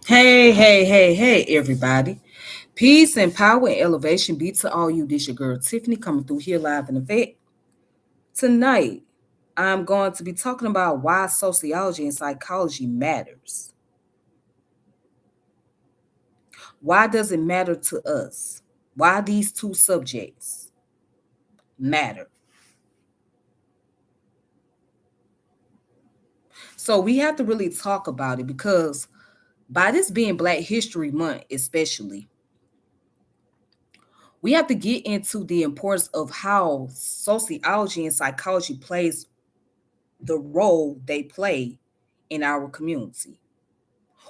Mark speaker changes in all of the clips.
Speaker 1: Hey, everybody. Peace and power and elevation be to all you. This your girl Tiffany coming through here live in effect. Tonight, I'm going to be talking about why sociology and psychology matters. Why does it matter to us? Why these two subjects matter? So we have to really talk about it because by this being Black History Month, especially, we have to get into the importance of how sociology and psychology plays the role they play in our community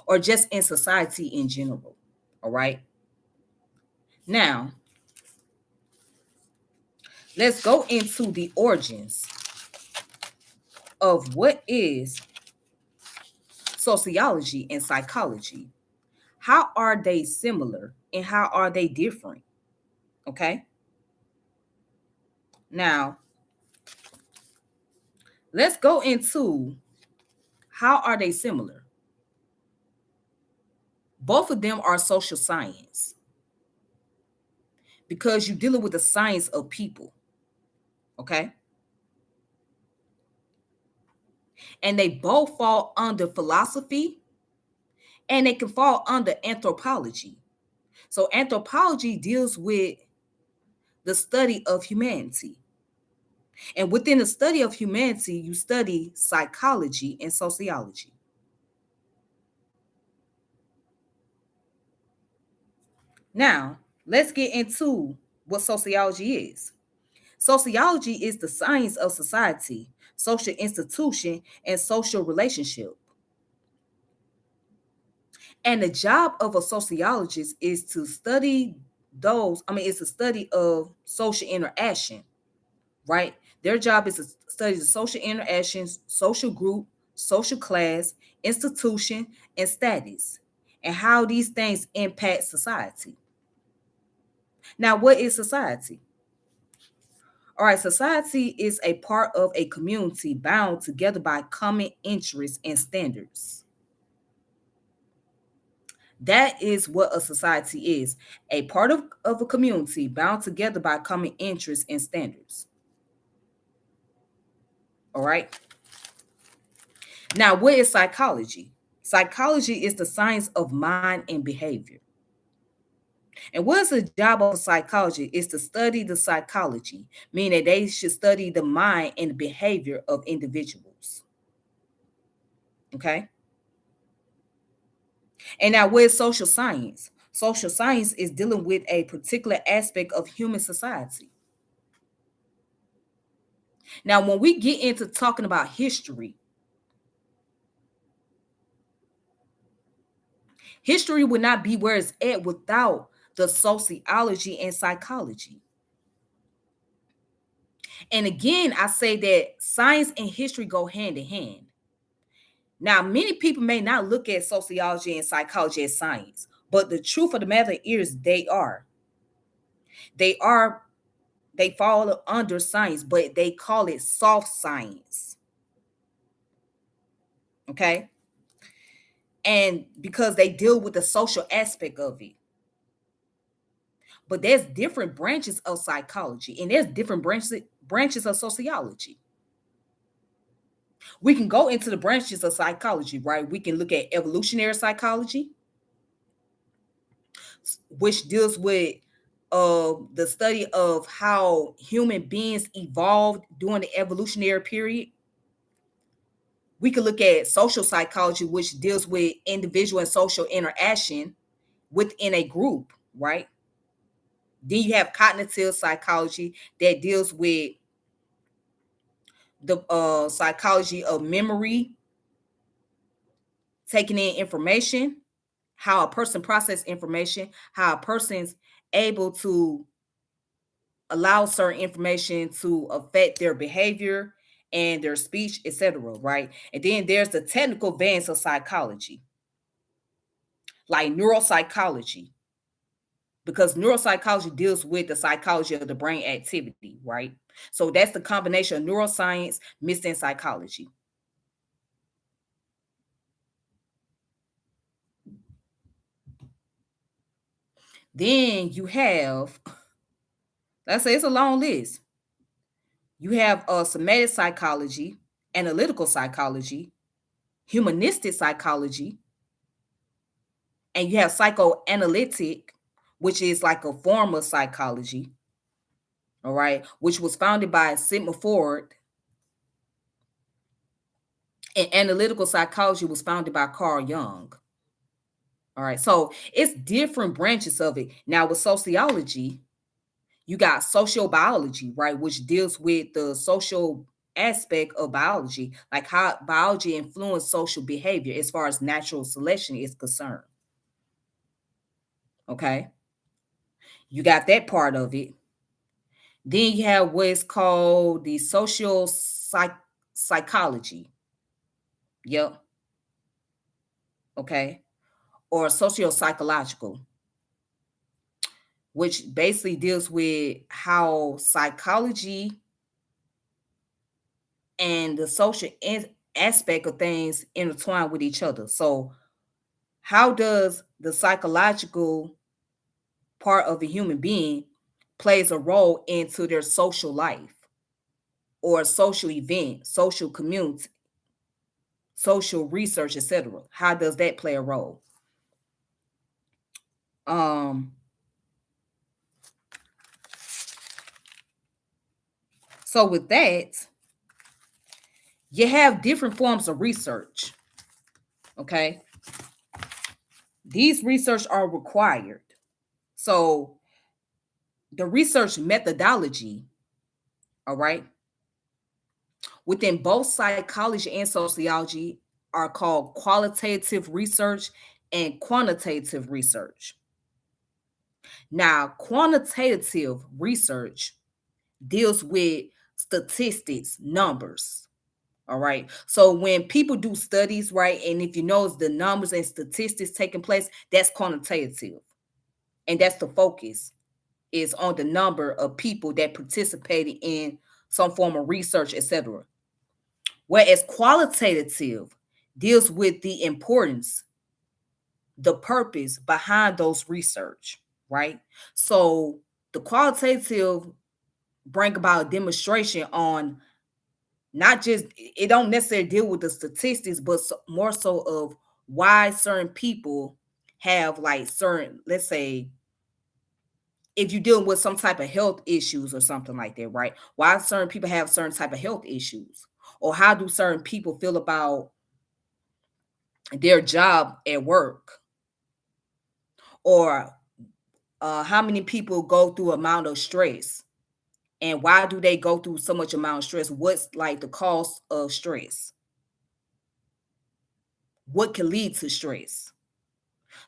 Speaker 1: or just in society in general. All right. Now, let's go into the origins of what is sociology and psychology. How are they similar and how are they different? Okay. Now, let's go into how are they similar. Both of them are social science because you're dealing with the science of people. Okay. And they both fall under philosophy and they can fall under anthropology. So, anthropology deals with the study of humanity. And within the study of humanity, you study psychology and sociology. Now, let's get into what sociology is. Sociology is the science of society, social institution, and social relationship. And the job of a sociologist is to study it's a study of social interaction, right? Their job is to study the social interactions, social group, social class, institution, and status, and how these things impact society. Now, what is society? All right, society is a part of a community bound together by common interests and standards. That is what a society is, a part of a community bound together by common interests and standards. All right. Now, what is psychology? Psychology is the science of mind and behavior. And what is the job of psychology? Is to study the psychology, meaning they should study the mind and behavior of individuals. Okay. And now, what is social science? Social science is dealing with a particular aspect of human society. Now, when we get into talking about history, history would not be where it's at without the sociology and psychology. And again, I say that science and history go hand in hand. Now, many people may not look at sociology and psychology as science, but the truth of the matter is they are. They are, they fall under science, but they call it soft science. Okay. And because they deal with the social aspect of it. But there's different branches of psychology and there's different branches of sociology. We can go into the branches of psychology, right? We can look at evolutionary psychology, which deals with the study of how human beings evolved during the evolutionary period. We could look at social psychology, which deals with individual and social interaction within a group, right? Then you have cognitive psychology that deals with the psychology of memory, taking in information, how a person process information, how a person's able to allow certain information to affect their behavior and their speech, etc. Right? And then there's the technical advance of psychology, like neuropsychology, because neuropsychology deals with the psychology of the brain activity, right? So that's the combination of neuroscience mixed in psychology. Then you have, let's say it's a long list. You have somatic psychology, analytical psychology, humanistic psychology, and you have psychoanalytic, which is like a form of psychology, all right, which was founded by Sigmund Freud, and analytical psychology was founded by Carl Jung. All right, so it's different branches of it. Now with sociology, you got sociobiology, right, which deals with the social aspect of biology, like how biology influences social behavior as far as natural selection is concerned. Okay, you got that part of it. Then you have what's called the psychology. Yep. Okay. Or socio-psychological, which basically deals with how psychology and the social aspect of things intertwine with each other. So, how does the psychological part of a human being plays a role into their social life or social event, social community, social research, etc.? How does that play a role? Um, so with that, you have different forms of research. Okay. These research are required. So the research methodology, all right, within both psychology and sociology are called qualitative research and quantitative research. Now, quantitative research deals with statistics, numbers. All right. So when people do studies, right, and if you notice the numbers and statistics taking place, that's quantitative. And that's the focus is on the number of people that participated in some form of research, etc. Whereas qualitative deals with the importance, the purpose behind those research, right? So the qualitative bring about a demonstration on not just it don't necessarily deal with the statistics, but more so of why certain people have like certain, let's say, if you're dealing with some type of health issues or something like that, right? Why certain people have certain type of health issues, or how do certain people feel about their job at work, or how many people go through amount of stress, and why do they go through so much amount of stress? What's like the cause of stress? What can lead to stress?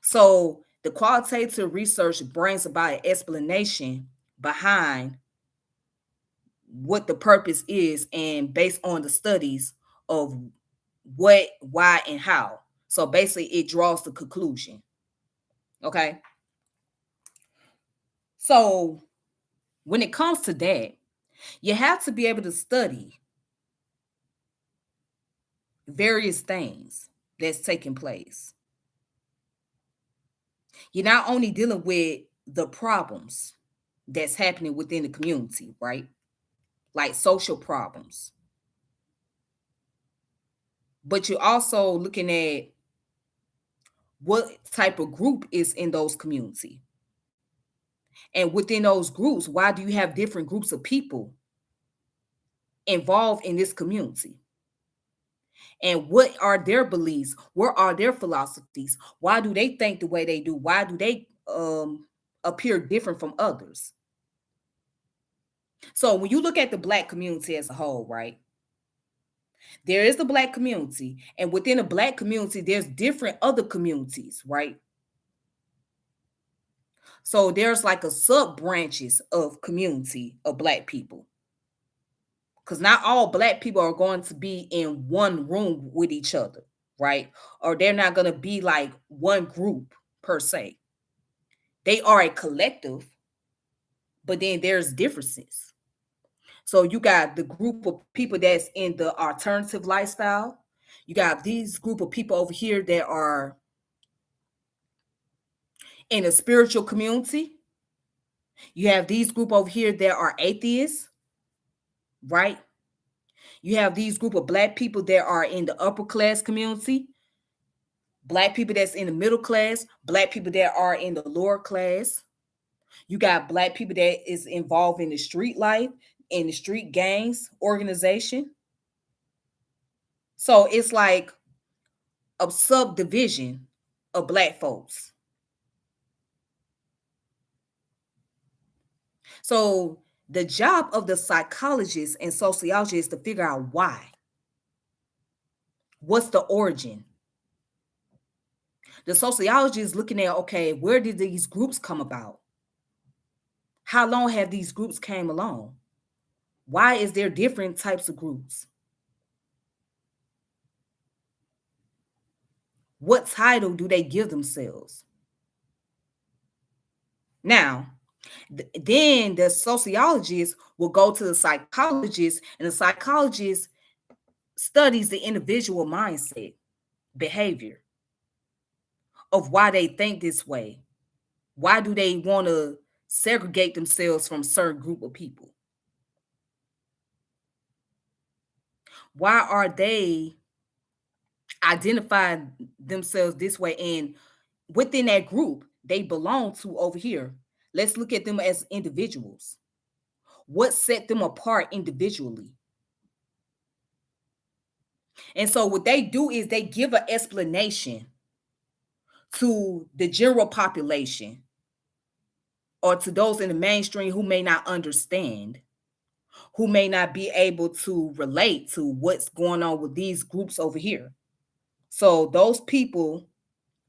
Speaker 1: So the qualitative research brings about an explanation behind what the purpose is and based on the studies of what, why, and how. So basically, it draws the conclusion. Okay. So when it comes to that, you have to be able to study various things that's taking place. You're not only dealing with the problems that's happening within the community, right? Like social problems, but you're also looking at what type of group is in those community. And within those groups, why do you have different groups of people involved in this community? And what are their beliefs? What are their philosophies? Why do they think the way they do? Why do they appear different from others? So when you look at the Black community as a whole, right? There is the Black community, and within the Black community, there's different other communities, right? So there's like a sub branches of community of Black people. Because not all Black people are going to be in one room with each other, right? Or they're not going to be like one group per se. They are a collective, but then there's differences. So you got the group of people that's in the alternative lifestyle. You got these group of people over here that are In a spiritual community, you have these group over here that are atheists, right? You have these group of black people that are in the upper class community, black people that's in the middle class, black people that are in the lower class. You got black people that is involved in the street life, in the street gangs organization. So it's like a subdivision of black folks. So the job of the psychologist and sociologist is to figure out why. What's the origin? The sociologist is looking at, okay, where did these groups come about? How long have these groups came along? Why is there different types of groups? What title do they give themselves? Now, then the sociologist will go to the psychologist, and the psychologist studies the individual mindset, behavior of why they think this way. Why do they want to segregate themselves from a certain group of people? Why are they identifying themselves this way? And within that group, they belong to over here. Let's look at them as individuals. What set them apart individually? And so what they do is they give an explanation to the general population or to those in the mainstream who may not understand, who may not be able to relate to what's going on with these groups over here. So those people,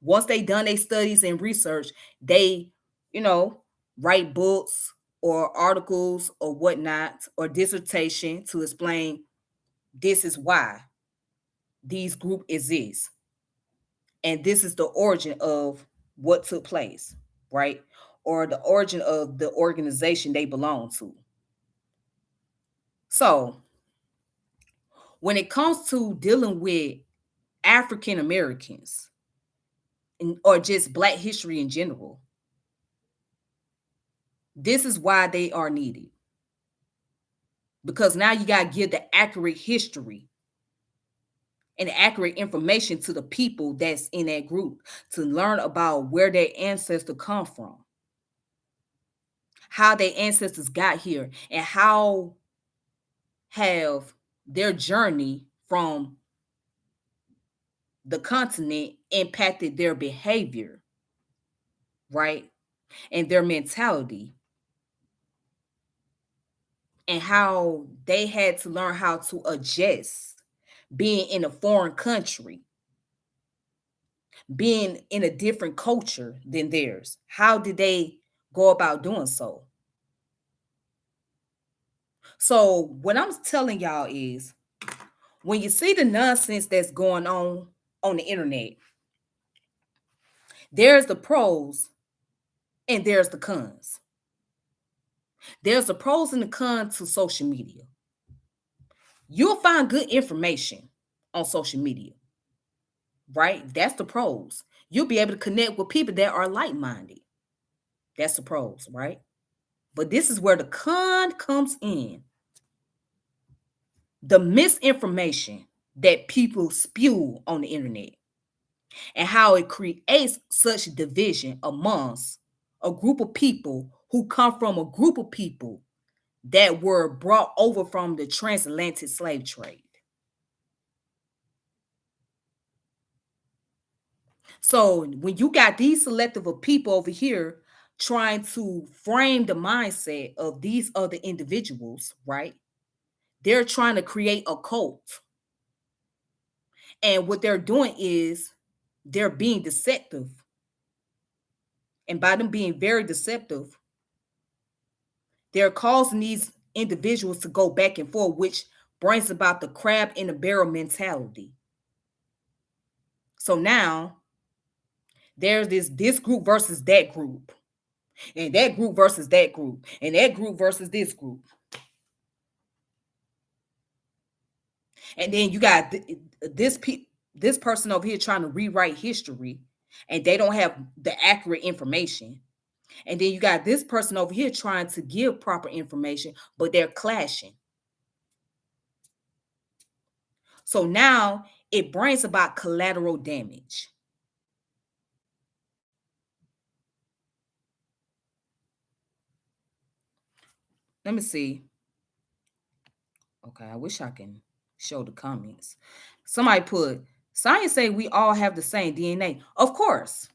Speaker 1: once they done their studies and research, they, you know, write books or articles or whatnot or dissertation to explain this is why these group exist. And this is the origin of what took place, right? Or the origin of the organization they belong to. So when it comes to dealing with African Americans or just Black history in general, this is why they are needed. Because now you got to give the accurate history and accurate information to the people that's in that group to learn about where their ancestors come from, how their ancestors got here, and how have their journey from the continent impacted their behavior, right? And their mentality, and how they had to learn how to adjust being in a foreign country, being in a different culture than theirs. How did they go about doing so? So, what I'm telling y'all is when you see the nonsense that's going on the internet, there's the pros and there's the cons. There's the pros and the cons to social media. You'll find good information on social media, right? That's the pros. You'll be able to connect with people that are like-minded. That's the pros, right? But this is where the con comes in. The misinformation that people spew on the internet and how it creates such division amongst a group of people who come from a group of people that were brought over from the transatlantic slave trade. So when you got these selective of people over here trying to frame the mindset of these other individuals, right? They're trying to create a cult. And what they're doing is they're being deceptive. And by them being very deceptive, they're causing these individuals to go back and forth, which brings about the crab in the barrel mentality. So now there's this group versus that group, and that group versus that group, and that group versus this group. And then you got this person over here trying to rewrite history and they don't have the accurate information. And then you got this person over here trying to give proper information, but they're clashing. So now it brings about collateral damage. Let me see. Okay, I wish I can show the comments. Somebody put, science say we all have the same DNA. Of course.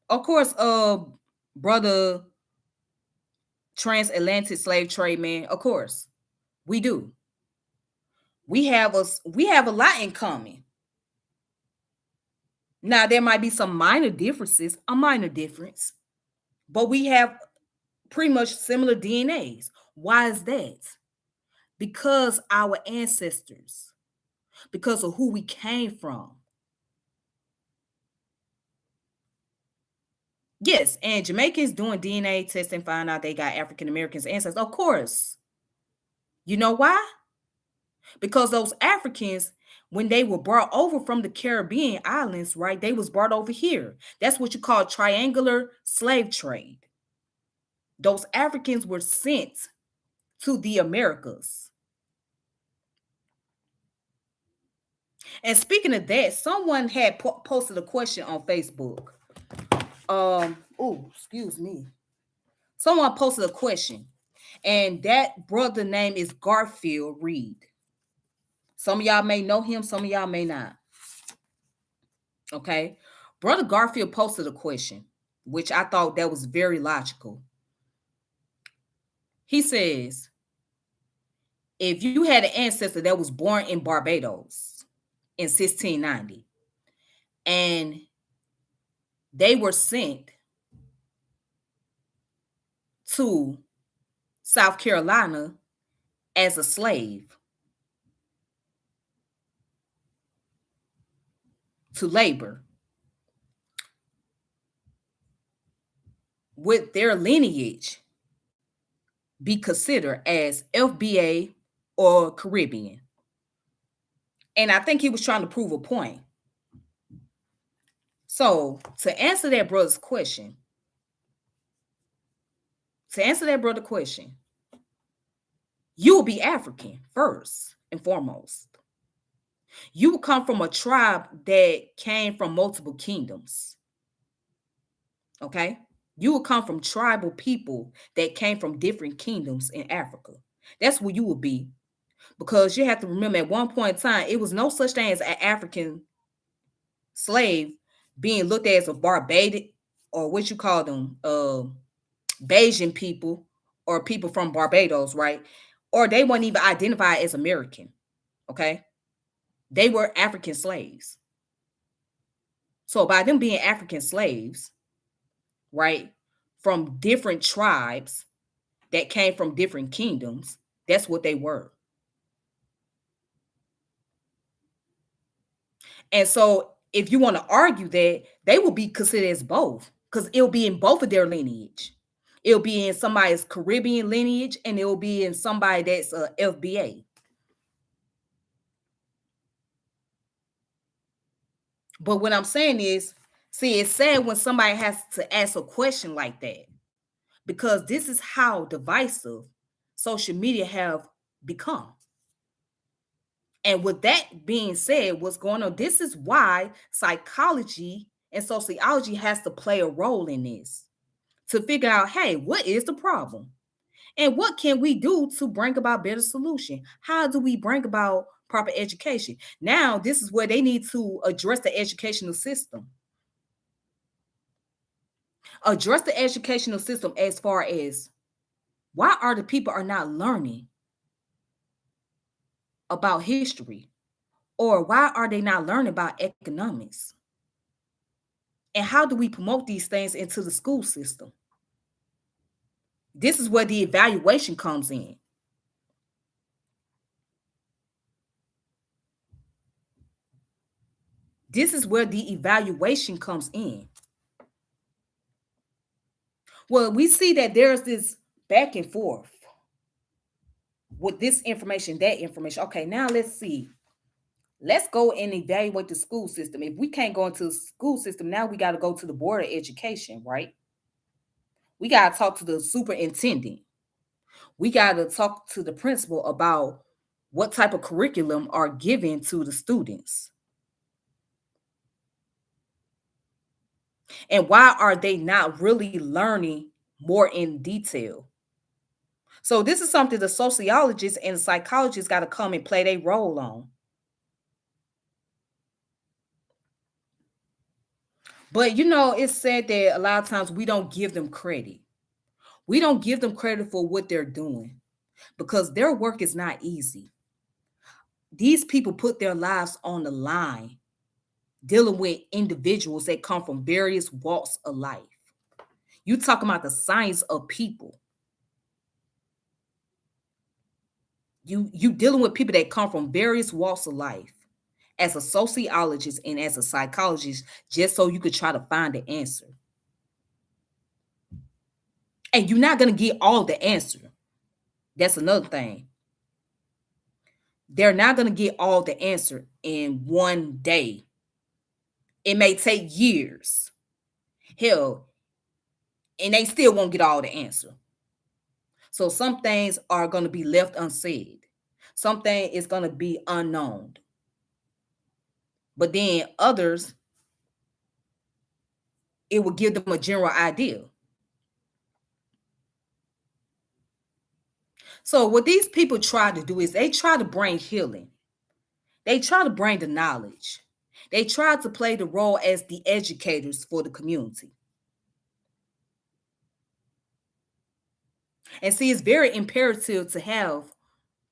Speaker 1: Of course, brother transatlantic slave trade man, of course. We do. We have a lot in common. Now there might be some minor differences, a minor difference, but we have pretty much similar DNAs. Why is that? Because our ancestors, because of who we came from. Yes, and Jamaicans doing DNA testing find out they got African Americans ancestors. Of course. You know why? Because those Africans, when they were brought over from the Caribbean islands, right? They was brought over here. That's what you call triangular slave trade. Those Africans were sent to the Americas. And speaking of that, someone had posted a question on Facebook. Oh, excuse me. Someone posted a question, and that brother name is Garfield Reed. Some of y'all may know him, some of y'all may not. Okay. Brother Garfield posted a question, which I thought that was very logical. He says, if you had an ancestor that was born in Barbados in 1690 and they were sent to South Carolina as a slave to labor, would their lineage be considered as FBA or Caribbean? And I think he was trying to prove a point. So to answer that brother's question, you will be African first and foremost. You will come from a tribe that came from multiple kingdoms. Okay? You will come from tribal people that came from different kingdoms in Africa. That's where you will be. Because you have to remember at one point in time, it was no such thing as an African slave being looked at as a Barbadian, or what you call them, Bayesian people or people from Barbados, right? Or they weren't even identified as American. Okay? They were African slaves. So by them being African slaves, right, from different tribes that came from different kingdoms, that's what they were. And so if you want to argue that, they will be considered as both, because it'll be in both of their lineage. It'll be in somebody's Caribbean lineage, and it'll be in somebody that's a FBA. But what I'm saying is, see, it's sad when somebody has to ask a question like that, because this is how divisive social media have become. And with that being said, what's going on? This is why psychology and sociology has to play a role in this, to figure out, hey, what is the problem? And what can we do to bring about better solution? How do we bring about proper education? Now, this is where they need to address the educational system. Address the educational system as far as why are the people are not learning about history, or why are they not learning about economics? And how do we promote these things into the school system? This is where the evaluation comes in. This is where the evaluation comes in. Well, we see that there's this back and forth with this information, that information. Okay, now let's see. Let's go and evaluate the school system. If we can't go into the school system, now we got to go to the board of education, right? We got to talk to the superintendent. We got to talk to the principal about what type of curriculum are given to the students and why are they not really learning more in detail. So this is something the sociologists and psychologists got to come and play their role on. But it's said that a lot of times we don't give them credit. We don't give them credit for what they're doing because their work is not easy. These people put their lives on the line dealing with individuals that come from various walks of life. You talking about the science of people. You dealing with people that come from various walks of life as a sociologist and as a psychologist, just so you could try to find the answer. And you're not going to get all the answer. That's another thing. They're not going to get all the answer in one day. It may take years. Hell, and they still won't get all the answer. So some things are going to be left unsaid. Something is going to be unknown. But then others, it will give them a general idea. So what these people try to do is they try to bring healing. They try to bring the knowledge. They try to play the role as the educators for the community. And see, it's very imperative to have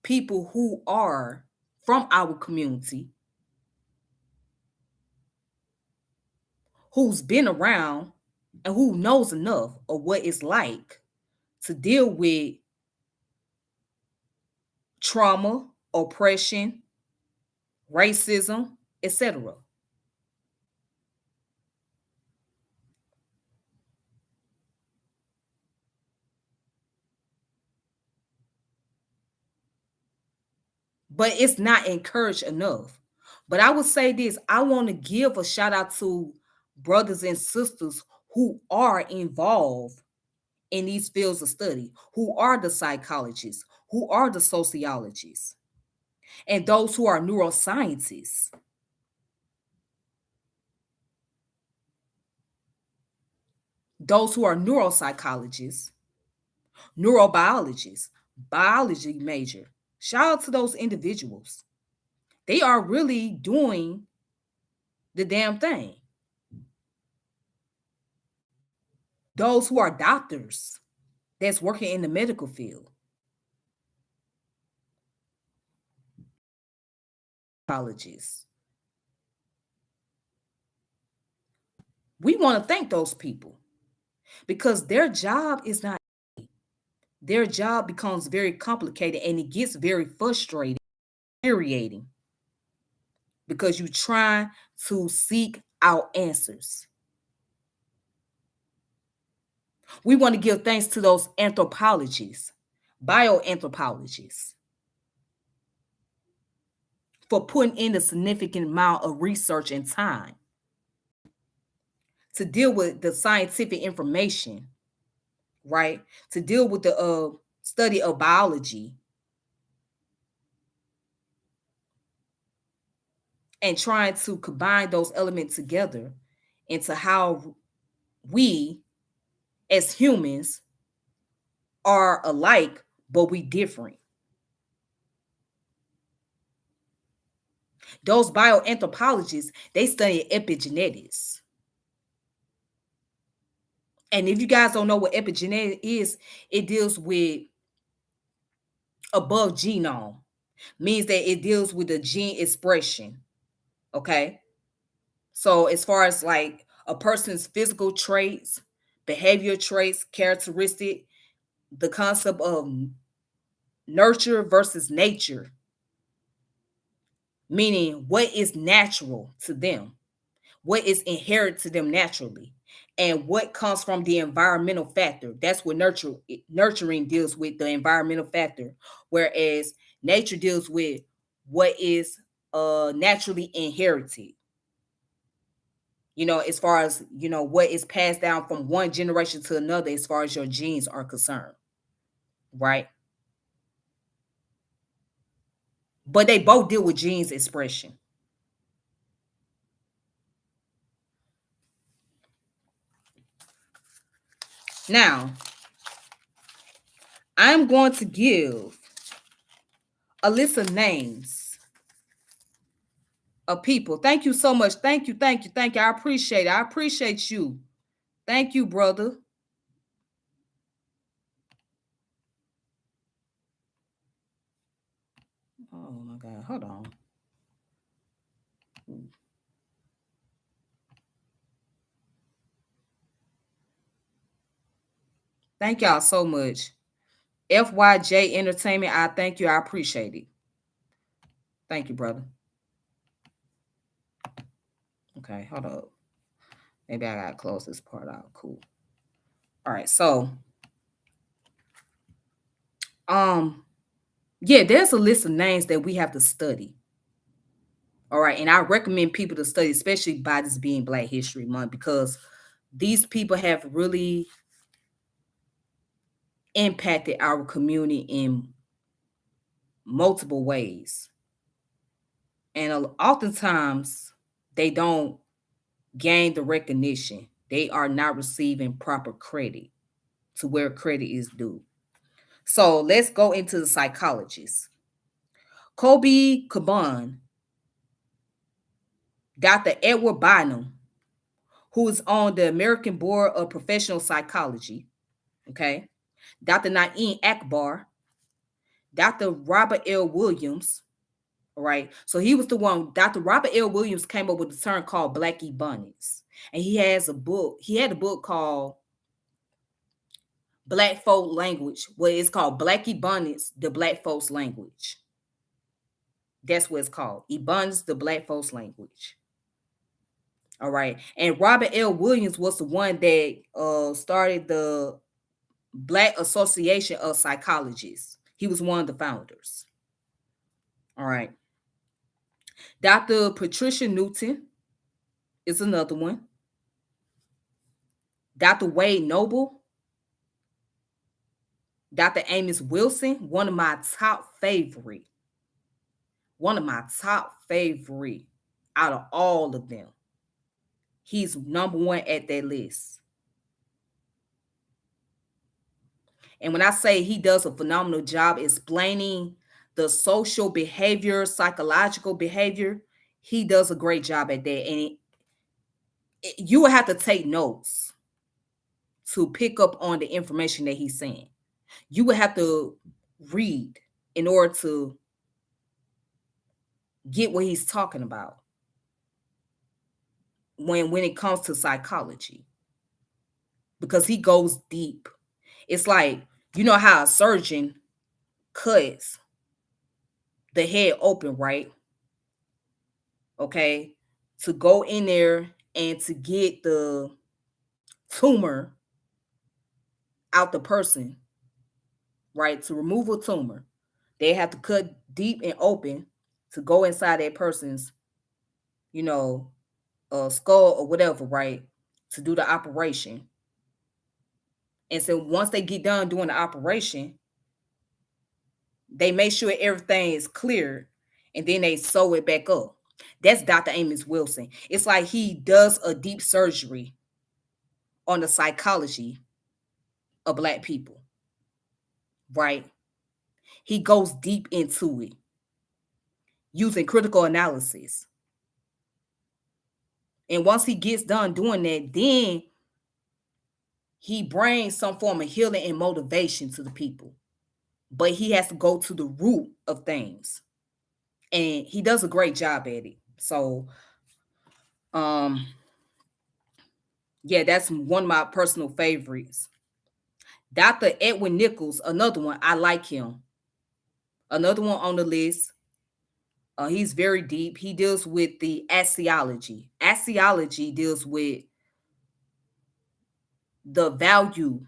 Speaker 1: people who are from our community, who's been around and who knows enough of what it's like to deal with trauma, oppression, racism, etc. But it's not encouraged enough. But I would say this, I want to give a shout out to brothers and sisters who are involved in these fields of study, who are the psychologists, who are the sociologists, and those who are neuroscientists. Those who are neuropsychologists, neurobiologists, biology major. Shout out to those individuals. They are really doing the damn thing. Those who are doctors that's working in the medical field. Psychologists. We want to thank those people because their job is not, their job becomes very complicated and it gets very frustrating, infuriating because you try to seek out answers. We want to give thanks to those anthropologists, bioanthropologists, for putting in a significant amount of research and time to deal with the scientific information, right? To deal with the study of biology and trying to combine those elements together into how we as humans are alike, but we different. Those bioanthropologists, they study epigenetics. And if you guys don't know what epigenetic is, it deals with above genome, means that it deals with the gene expression. Okay. So as far as like a person's physical traits, behavior traits, characteristic, the concept of nurture versus nature, meaning what is natural to them, what is inherent to them naturally, and what comes from the environmental factor. That's what nurturing deals with, the environmental factor, whereas nature deals with what is naturally inherited, as far as what is passed down from one generation to another as far as your genes are concerned, right? But they both deal with genes expression. Now, I'm going to give a list of names of people. Thank you so much. Thank you, thank you, thank you. I appreciate it. I appreciate you. Thank you, brother. Oh my God. Hold on. Thank y'all so much. FYJ Entertainment, I thank you. I appreciate it. Thank you, brother. Okay, hold up. Maybe I gotta close this part out. Cool. All right, so um, yeah, there's a list of names that we have to study. All right, and I recommend people to study, especially by this being Black History Month, because these people have really impacted our community in multiple ways. And oftentimes they don't gain the recognition. They are not receiving proper credit to where credit is due. So let's go into the psychologists. Kobe Kaban, Dr. Edward Bynum, who is on the American Board of Professional Psychology, okay? Dr. Naeem Akbar, Dr. Robert L. Williams, all right? So he was the one, Dr. Robert L. Williams came up with a term called Black Ebonics. And he had a book called Black Folk Language. Well, it's called Black Ebonics, the Black Folks Language. That's what it's called. Ebonics, the Black Folks Language. All right. And Robert L. Williams was the one that started the Black Association of Psychologists. He was one of the founders. All right. Dr. Patricia Newton is another one. Dr. Wade Noble, Dr. Amos Wilson, one of my top favorite out of all of them. He's number one at that list. And when I say he does a phenomenal job explaining the social behavior, psychological behavior, he does a great job at that. And you will have to take notes to pick up on the information that he's saying. You will have to read in order to get what he's talking about when it comes to psychology, because he goes deep. It's like, you know how a surgeon cuts the head open, right? Okay, to go in there and to get the tumor out the person, right? To remove a tumor, they have to cut deep and open to go inside that person's, you know, skull or whatever, right? To do the operation. And so once they get done doing the operation, they make sure everything is clear and then they sew it back up. That's Dr. Amos Wilson. It's like he does a deep surgery on the psychology of Black people, right? He goes deep into it using critical analysis. And once he gets done doing that, then he brings some form of healing and motivation to the people. But he has to go to the root of things. And he does a great job at it. So, yeah, that's one of my personal favorites. Dr. Edwin Nichols, another one. I like him. Another one on the list. He's very deep. He deals with the axiology. Axiology deals with the value,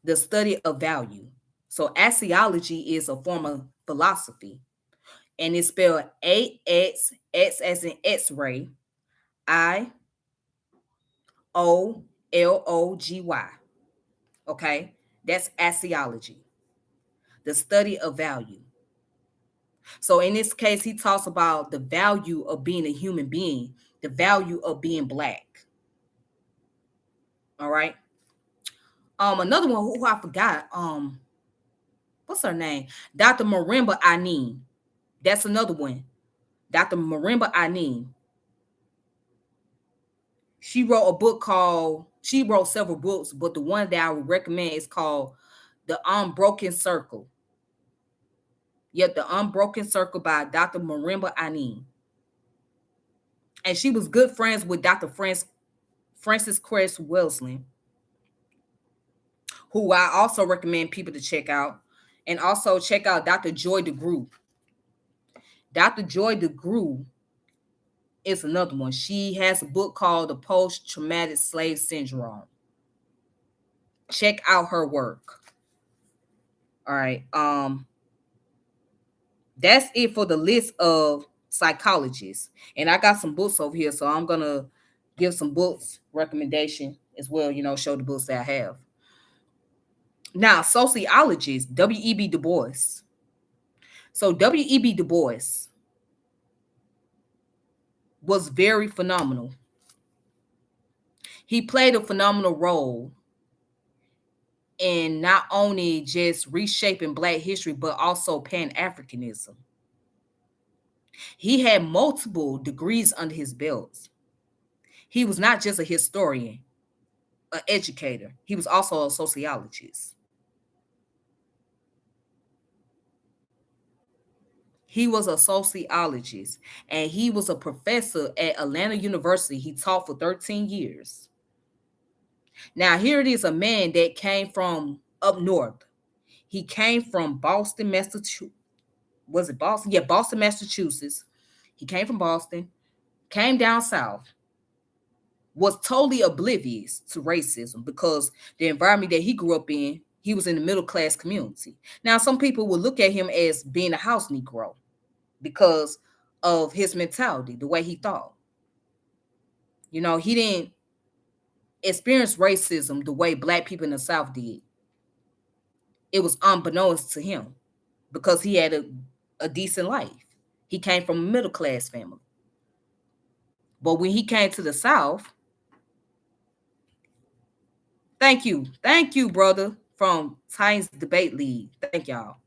Speaker 1: the study of value. So axiology is a form of philosophy. and it's spelled A-X, X as in X-ray, I-O-L-O-G-Y. Okay? That's axiology, the study of value. So in this case, he talks about the value of being a human being, the value of being black. All right. Another one who I forgot. What's her name? Dr. Marimba Anin. That's another one. Dr. Marimba Anin. She wrote a book called, she wrote several books, but the one that I would recommend is called The Unbroken Circle. Yep, The Unbroken Circle by Dr. Marimba Anin. And she was good friends with Dr. Francis Cress Welsing, who I also recommend people to check out. And also check out Dr. Joy DeGruy. Dr. Joy DeGruy is another one. She has a book called The Post-Traumatic Slave Syndrome. Check out her work. All right. That's it for the list of psychologists. And I got some books over here, so I'm gonna give some books recommendation as well, show the books that I have. Now, sociologists, W.E.B. Du Bois. So W.E.B. Du Bois was very phenomenal. He played a phenomenal role in not only just reshaping Black history, but also Pan-Africanism. He had multiple degrees under his belt. He was not just a historian, an educator. He was also a sociologist. He was a sociologist, and he was a professor at Atlanta University. He taught for 13 years. Now, here it is, a man that came from up north. He came from Boston, Massachusetts. Was it Boston? Yeah, Boston, Massachusetts. He came from Boston, came down south, was totally oblivious to racism because the environment that he grew up in, he was in the middle class community. Now, some people would look at him as being a house Negro because of his mentality, the way he thought. He didn't experience racism the way Black people in the South did. It was unbeknownst to him because he had a decent life. He came from a middle class family. But when he came to the South, thank you, brother, from Titans Debate League. Thank y'all.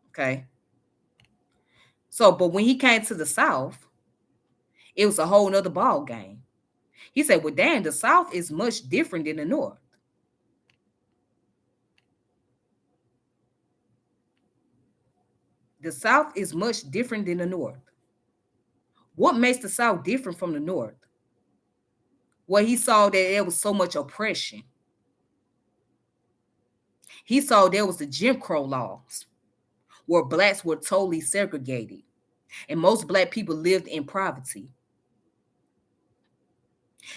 Speaker 1: Okay. So, but when he came to the South, it was a whole nother ball game. He said, well, damn, the South is much different than the North. The South is much different than the North. What makes the South different from the North? Well, he saw that there was so much oppression. He saw there was the Jim Crow laws where Blacks were totally segregated and most Black people lived in poverty.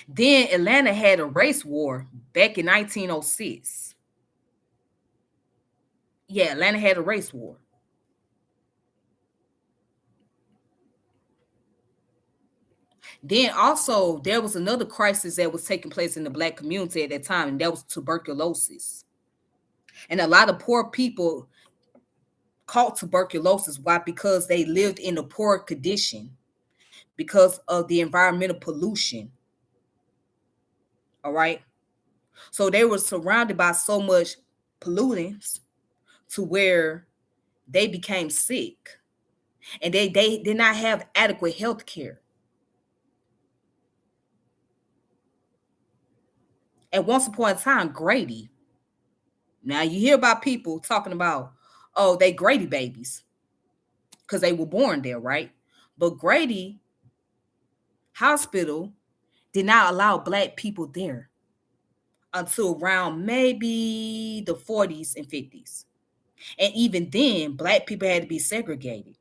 Speaker 1: Then Atlanta had a race war back in 1906. Yeah, Atlanta had a race war. Then also there was another crisis that was taking place in the Black community at that time, and that was tuberculosis. And a lot of poor people caught tuberculosis. Why? Because they lived in a poor condition because of the environmental pollution. All right. So they were surrounded by so much pollutants to where they became sick and they did not have adequate health care. And once upon a time, Grady. Now you hear about people talking about, oh, they Grady babies because they were born there, right? But Grady Hospital did not allow Black people there until around maybe the 40s and 50s. And even then, Black people had to be segregated.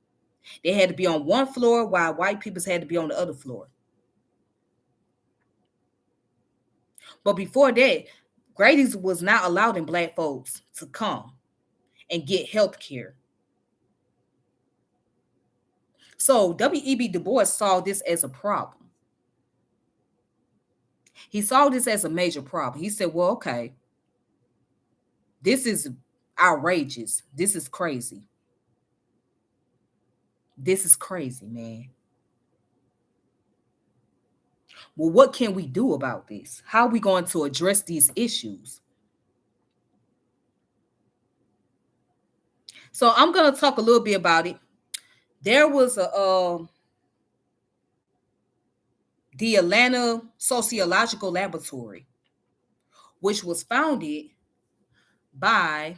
Speaker 1: They had to be on one floor while white people had to be on the other floor. But before that, Grady's was not allowing Black folks to come and get health care. So W.E.B. Du Bois saw this as a problem. He saw this as a major problem. He said, well, okay, this is outrageous. This is crazy. This is crazy, man. Well, what can we do about this? How are we going to address these issues? So I'm going to talk a little bit about it. There was the Atlanta Sociological Laboratory, which was founded by,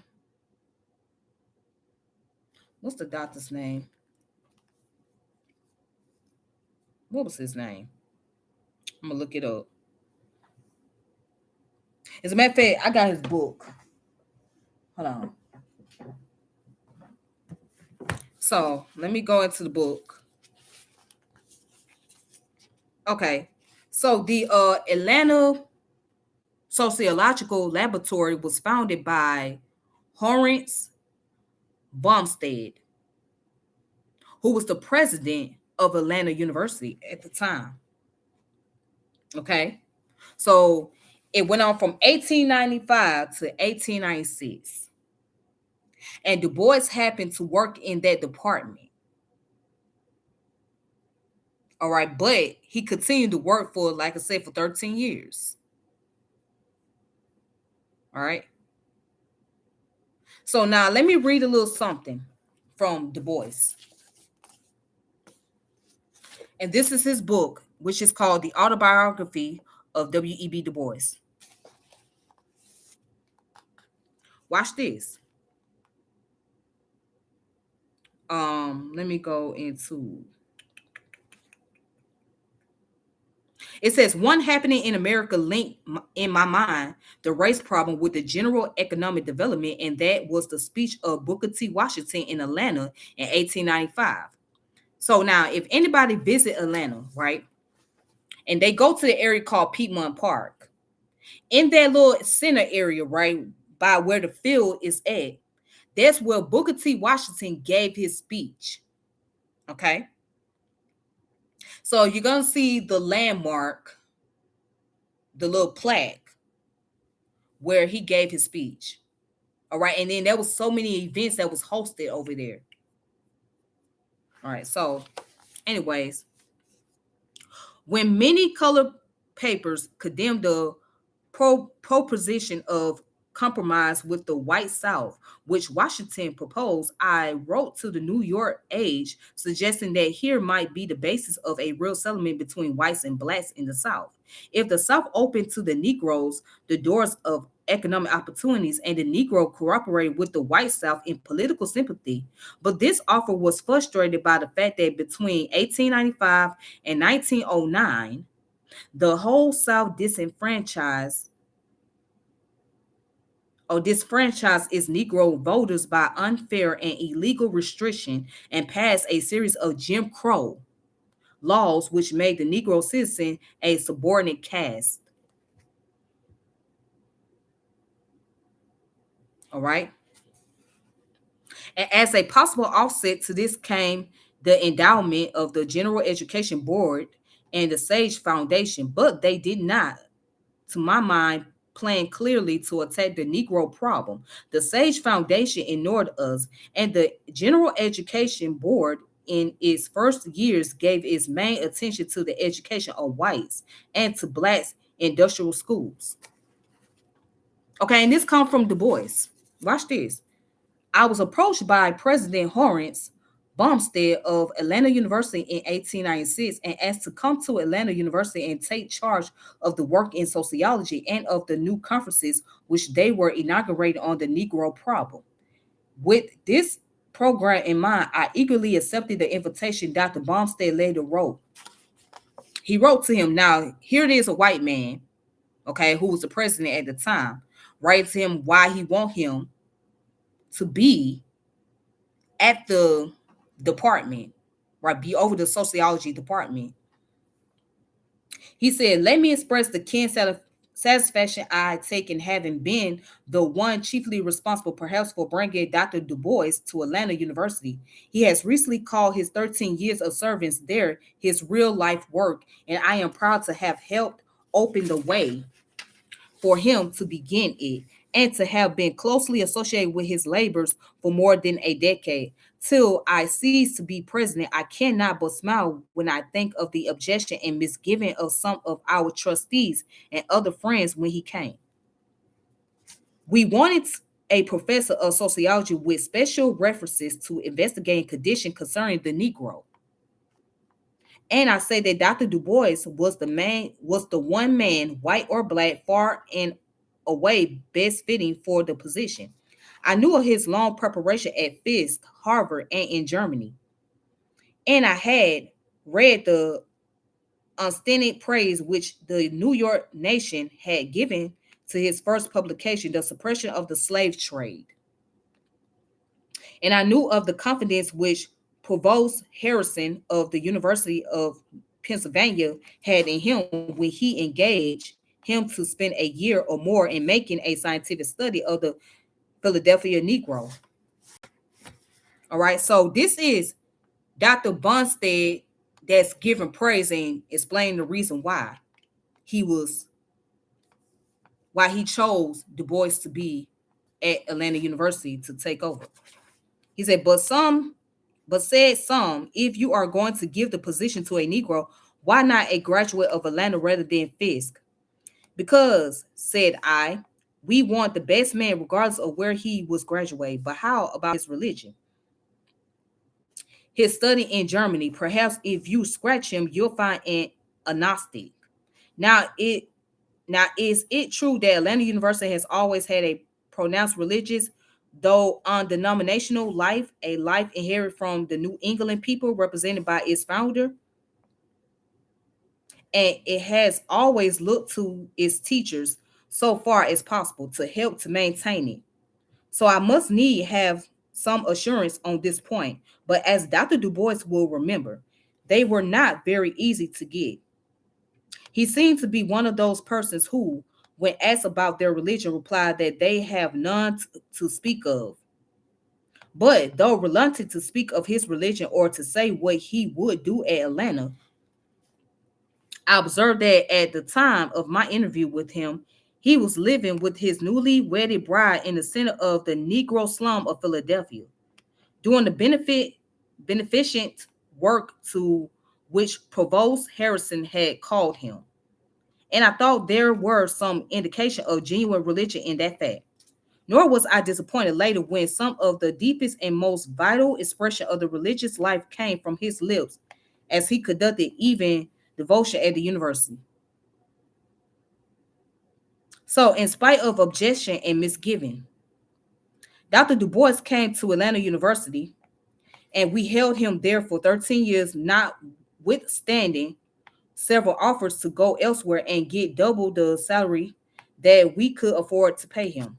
Speaker 1: what's the doctor's name? What was his name? I'm going to look it up. As a matter of fact, I got his book. Hold on. So let me go into the book. Okay. So the Atlanta Sociological Laboratory was founded by Horace Bumstead, who was the president of Atlanta University at the time. Okay. So it went on from 1895 to 1896. And Du Bois happened to work in that department. All right. But he continued to work for, like I said, for 13 years. All right. So now let me read a little something from Du Bois. And this is his book, which is called The Autobiography of W.E.B. Du Bois. Watch this. Let me go into. It says, one happening in America linked in my mind the race problem with the general economic development, and that was the speech of Booker T. Washington in Atlanta in 1895. So now, if anybody visit Atlanta, right, and they go to the area called Piedmont Park, in that little center area, right, by where the field is at, that's where Booker T. Washington gave his speech. Okay. So you're going to see the landmark, the little plaque where he gave his speech. All right. And then there was so many events that was hosted over there. All right. So anyways, when many colored papers condemned the proposition of compromise with the white South, which Washington proposed, I wrote to the New York Age suggesting that here might be the basis of a real settlement between whites and blacks in the South. If the South opened to the Negroes the doors of economic opportunities and the Negro cooperated with the white South in political sympathy, but this offer was frustrated by the fact that between 1895 and 1909, the whole South disenfranchised or disfranchised its Negro voters by unfair and illegal restriction and passed a series of Jim Crow laws which made the Negro citizen a subordinate caste. All right. And as a possible offset to this came the endowment of the General Education Board and the Sage Foundation, but they did not, to my mind, plan clearly to attack the Negro problem. The Sage Foundation ignored us, and the General Education Board in its first years gave its main attention to the education of whites and to blacks industrial schools. Okay, and this comes from Du Bois. Watch this. I was approached by President Horace Bumstead of Atlanta University in 1896 and asked to come to Atlanta University and take charge of the work in sociology and of the new conferences which they were inaugurating on the Negro problem. With this program in mind, I eagerly accepted the invitation Dr. Bumstead later wrote. He wrote to him, now here it is a white man, okay, who was the president at the time, writes him why he want him to be at the department, right? Be over the sociology department. He said, let me express the keen satisfaction I take in having been the one chiefly responsible, perhaps, for bringing Dr. Du Bois to Atlanta University. He has recently called his 13 years of service there his real life work, and I am proud to have helped open the way for him to begin it and to have been closely associated with his labors for more than a decade. Till I cease to be president, I cannot but smile when I think of the objection and misgiving of some of our trustees and other friends when he came. We wanted a professor of sociology with special references to investigating conditions concerning the Negro. And I say that Dr. Du Bois was the one man, white or black, far and away best fitting for the position. I knew of his long preparation at Fisk, Harvard, and in Germany. And I had read the unstinted praise which the New York Nation had given to his first publication, The Suppression of the Slave Trade. And I knew of the confidence which Provost Harrison of the University of Pennsylvania had in him when he engaged him to spend a year or more in making a scientific study of the Philadelphia Negro. All right, so this is Dr. Bunstead that's giving praise and explaining the reason he was why he chose Du Bois to be at Atlanta University to take over. He said, but said some, if you are going to give the position to a Negro, why not a graduate of Atlanta rather than Fisk? Because, said I, we want the best man regardless of where he was graduated. But how about his religion? His study in Germany, perhaps if you scratch him, you'll find an agnostic. Now, is it true that Atlanta University has always had a pronounced religious, though undenominational life, a life inherited from the New England people represented by its founder? And it has always looked to its teachers so far as possible to help to maintain it. So I must need have some assurance on this point. But as Dr. Du Bois will remember, they were not very easy to get. He seemed to be one of those persons who, when asked about their religion, replied that they have none to speak of. But though reluctant to speak of his religion or to say what he would do at Atlanta, I observed that at the time of my interview with him, he was living with his newly wedded bride in the center of the Negro slum of Philadelphia, doing the beneficent work to which Provost Harrison had called him. And I thought there were some indication of genuine religion in that fact. Nor was I disappointed later when some of the deepest and most vital expression of the religious life came from his lips as he conducted even devotion at the university. So, in spite of objection and misgiving, Dr. Du Bois came to Atlanta University, and we held him there for 13 years, notwithstanding several offers to go elsewhere and get double the salary that we could afford to pay him.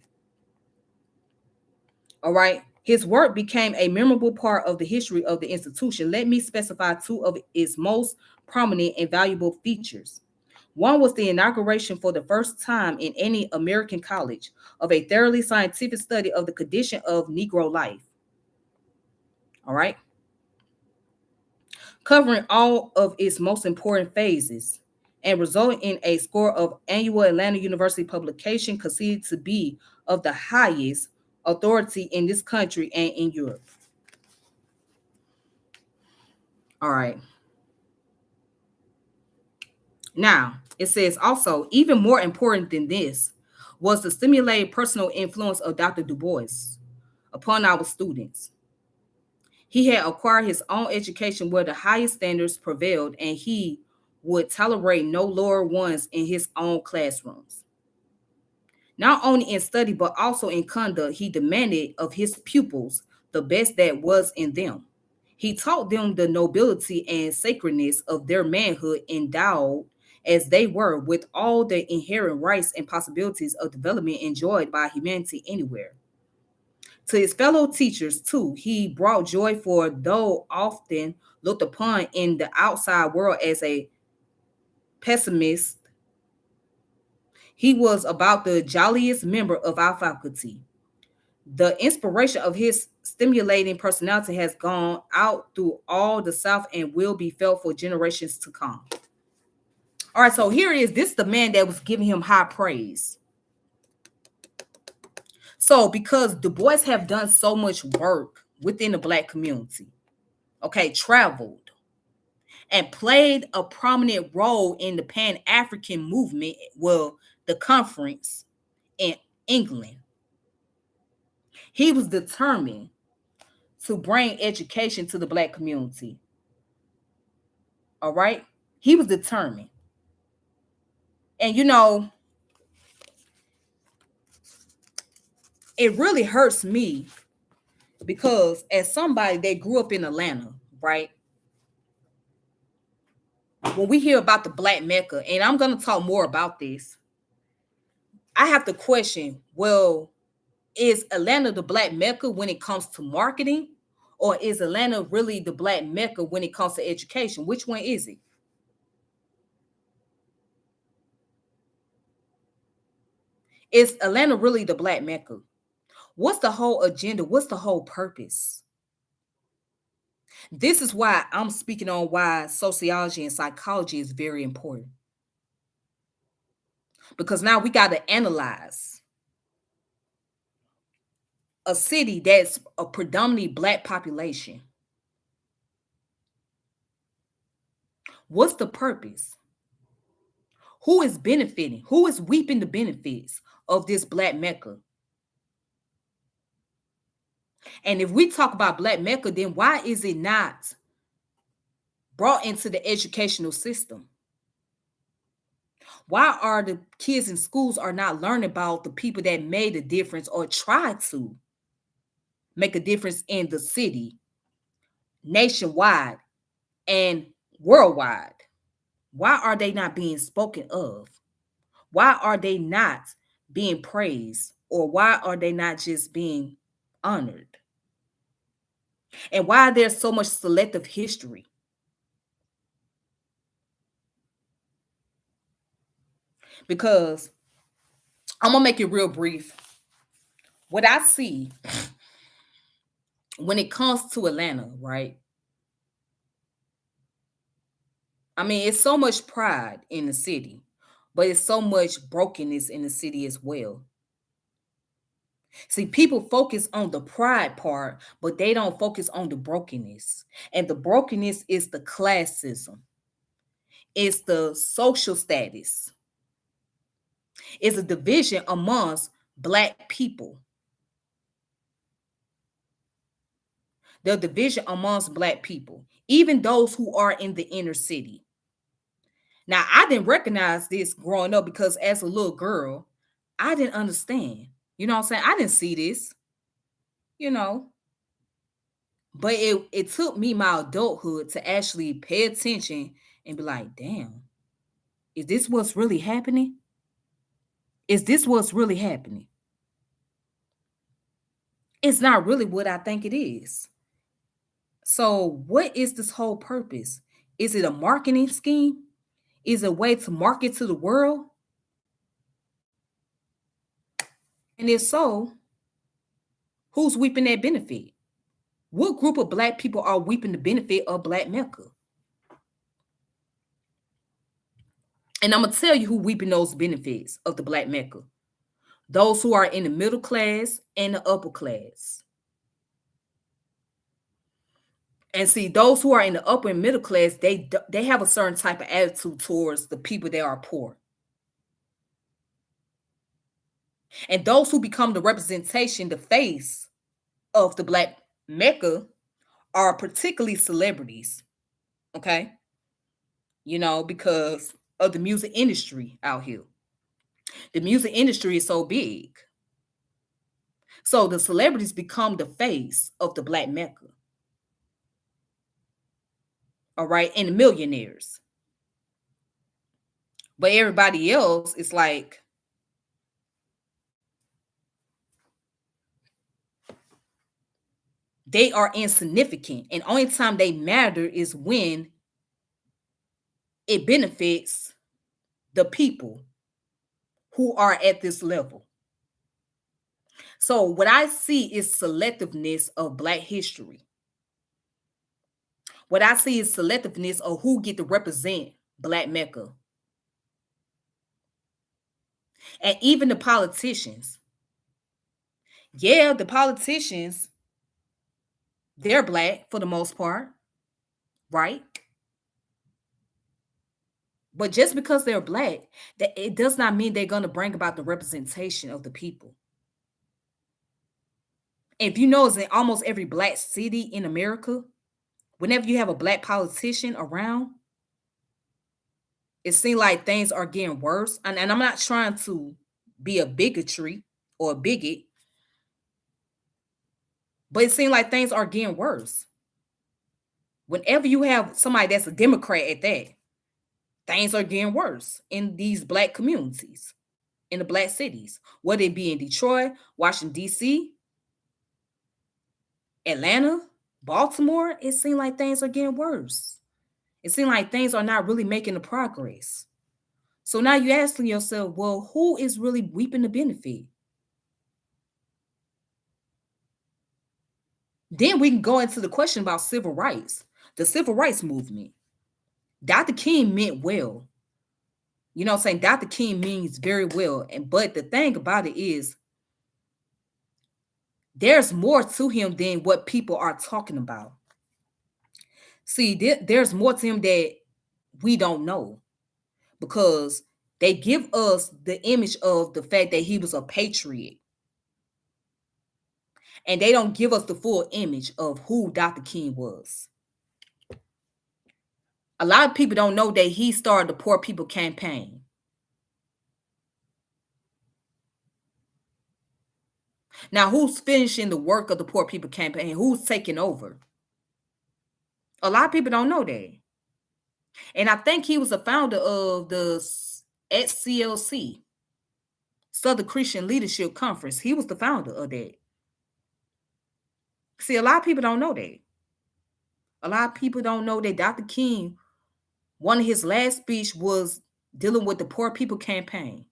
Speaker 1: All right. His work became a memorable part of the history of the institution. Let me specify two of its most prominent and valuable features. One was the inauguration for the first time in any American college of a thoroughly scientific study of the condition of Negro life. All right. Covering all of its most important phases and resulting in a score of annual Atlanta University publication considered to be of the highest authority in this country and in Europe. All right. Now, it says also, even more important than this was the stimulated personal influence of Dr. Du Bois upon our students. He had acquired his own education where the highest standards prevailed, and he would tolerate no lower ones in his own classrooms. Not only in study, but also in conduct, he demanded of his pupils the best that was in them. He taught them the nobility and sacredness of their manhood, endowed as they were with all the inherent rights and possibilities of development enjoyed by humanity anywhere. To his fellow teachers, too, he brought joy, for though often looked upon in the outside world as a pessimist, He was about the jolliest member of our faculty. The inspiration of his stimulating personality has gone out through all the South and will be felt for generations to come. All right, so here it is. This is the man that was giving him high praise. So, because Du Bois have done so much work within the Black community, okay, traveled and played a prominent role in the Pan-African movement, well, the conference in England. He was determined to bring education to the Black community. All right? He was determined. And it really hurts me because as somebody that grew up in Atlanta, right? When we hear about the Black Mecca, and I'm going to talk more about this, I have to question, well, is Atlanta the Black Mecca when it comes to marketing? Or is Atlanta really the Black Mecca when it comes to education? Which one is it? Is Atlanta really the Black Mecca? What's the whole agenda? What's the whole purpose? This is why I'm speaking on why sociology and psychology is very important. Because now we got to analyze a city that's a predominantly Black population. What's the purpose? Who is benefiting? Who is reaping the benefits of this Black Mecca? And if we talk about Black Mecca, then why is it not brought into the educational system? Why are the kids in schools are not learning about the people that made a difference or tried to make a difference in the city, nationwide, and worldwide? Why are they not being spoken of? Why are they not being praised? Or why are they not just being honored? And why there's so much selective history? Because I'm gonna make it real brief. What I see when it comes to Atlanta, right? I mean, it's so much pride in the city, but it's so much brokenness in the city as well. See, people focus on the pride part, but they don't focus on the brokenness. And the brokenness is the classism, it's the social status, it's a division amongst Black people. The division amongst Black people, even those who are in the inner city. Now, I didn't recognize this growing up because as a little girl, I didn't understand. You know what I'm saying? I didn't see this, you know. But it took me my adulthood to actually pay attention and be like, damn, is this what's really happening? Is this what's really happening? It's not really what I think it is. So, what is this whole purpose? Is it a marketing scheme? Is it a way to market to the world? And if so, who's reaping that benefit? What group of Black people are reaping the benefit of Black Mecca? And I'm going to tell you who reaping those benefits of the Black Mecca. Those who are in the middle class and the upper class. And see, those who are in the upper and middle class, they have a certain type of attitude towards the people that are poor. And those who become the representation, the face of the Black Mecca are particularly celebrities. Okay? Because of the music industry out here. The music industry is so big. So the celebrities become the face of the Black Mecca. All right? And the millionaires. But everybody else is like, they are insignificant. And only time they matter is when it benefits the people who are at this level. So what I see is selectiveness of Black history. What I see is selectiveness of who get to represent Black Mecca. And even the politicians. Yeah, the politicians, they're Black for the most part, right? But just because they're Black, that it does not mean they're going to bring about the representation of the people. If you know, it's in almost every Black city in America, whenever you have a Black politician around, it seems like things are getting worse. And I'm not trying to be a bigotry or a bigot, but it seems like things are getting worse. Whenever you have somebody that's a Democrat at that, things are getting worse in these Black communities, in the Black cities, whether it be in Detroit, Washington, D.C., Atlanta, Baltimore. It seems like things are getting worse. It seems like things are not really making the progress. So now you're asking yourself, well, who is really reaping the benefit? Then we can go into the question about civil rights, the civil rights movement. Dr. King meant well. You know what I'm saying? Dr. King means very well. But the thing about it is, there's more to him than what people are talking about. See, there's more to him that we don't know, because they give us the image of the fact that he was a patriot. And they don't give us the full image of who Dr. King was. A lot of people don't know that he started the Poor People Campaign. Now, who's finishing the work of the Poor People Campaign? Who's taking over? A lot of people don't know that. And I think he was the founder of the SCLC, Southern Christian Leadership Conference. He was the founder of that. See, a lot of people don't know that. A lot of people don't know that Dr. King, one of his last speech was dealing with the Poor People Campaign.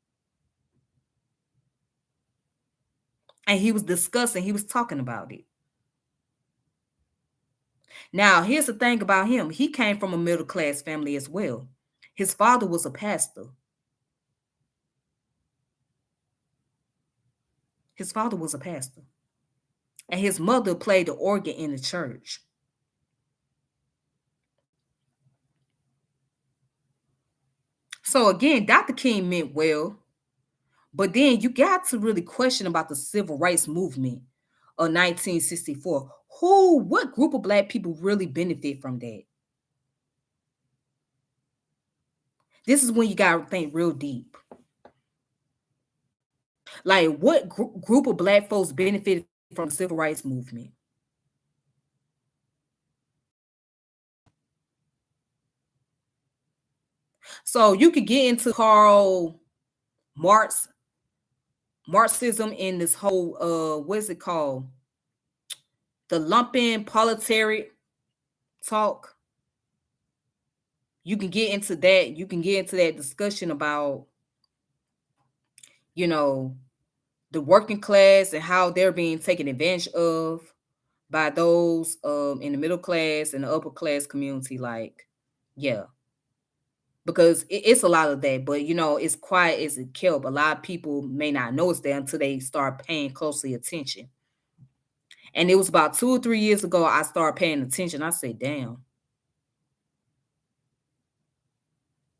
Speaker 1: And he was discussing, he was talking about it. Now, here's the thing about him. He came from a middle-class family as well. His father was a pastor. His father was a pastor. And his mother played the organ in the church. So again, Dr. King meant well, but then you got to really question about the civil rights movement of 1964. What group of Black people really benefit from that? This is when you got to think real deep. Like, what group of Black folks benefited from the civil rights movement? So you could get into Karl Marxism in this whole what is it called? The lumpen proletariat talk. You can get into that. You can get into that discussion about, you know, the working class and how they're being taken advantage of by those in the middle class and the upper class community. Like, yeah, because it's a lot of that, but you know, it's quiet as it kept. A lot of people may not notice that until they start paying closely attention. And it was about 2 or 3 years ago I started paying attention. I said, damn,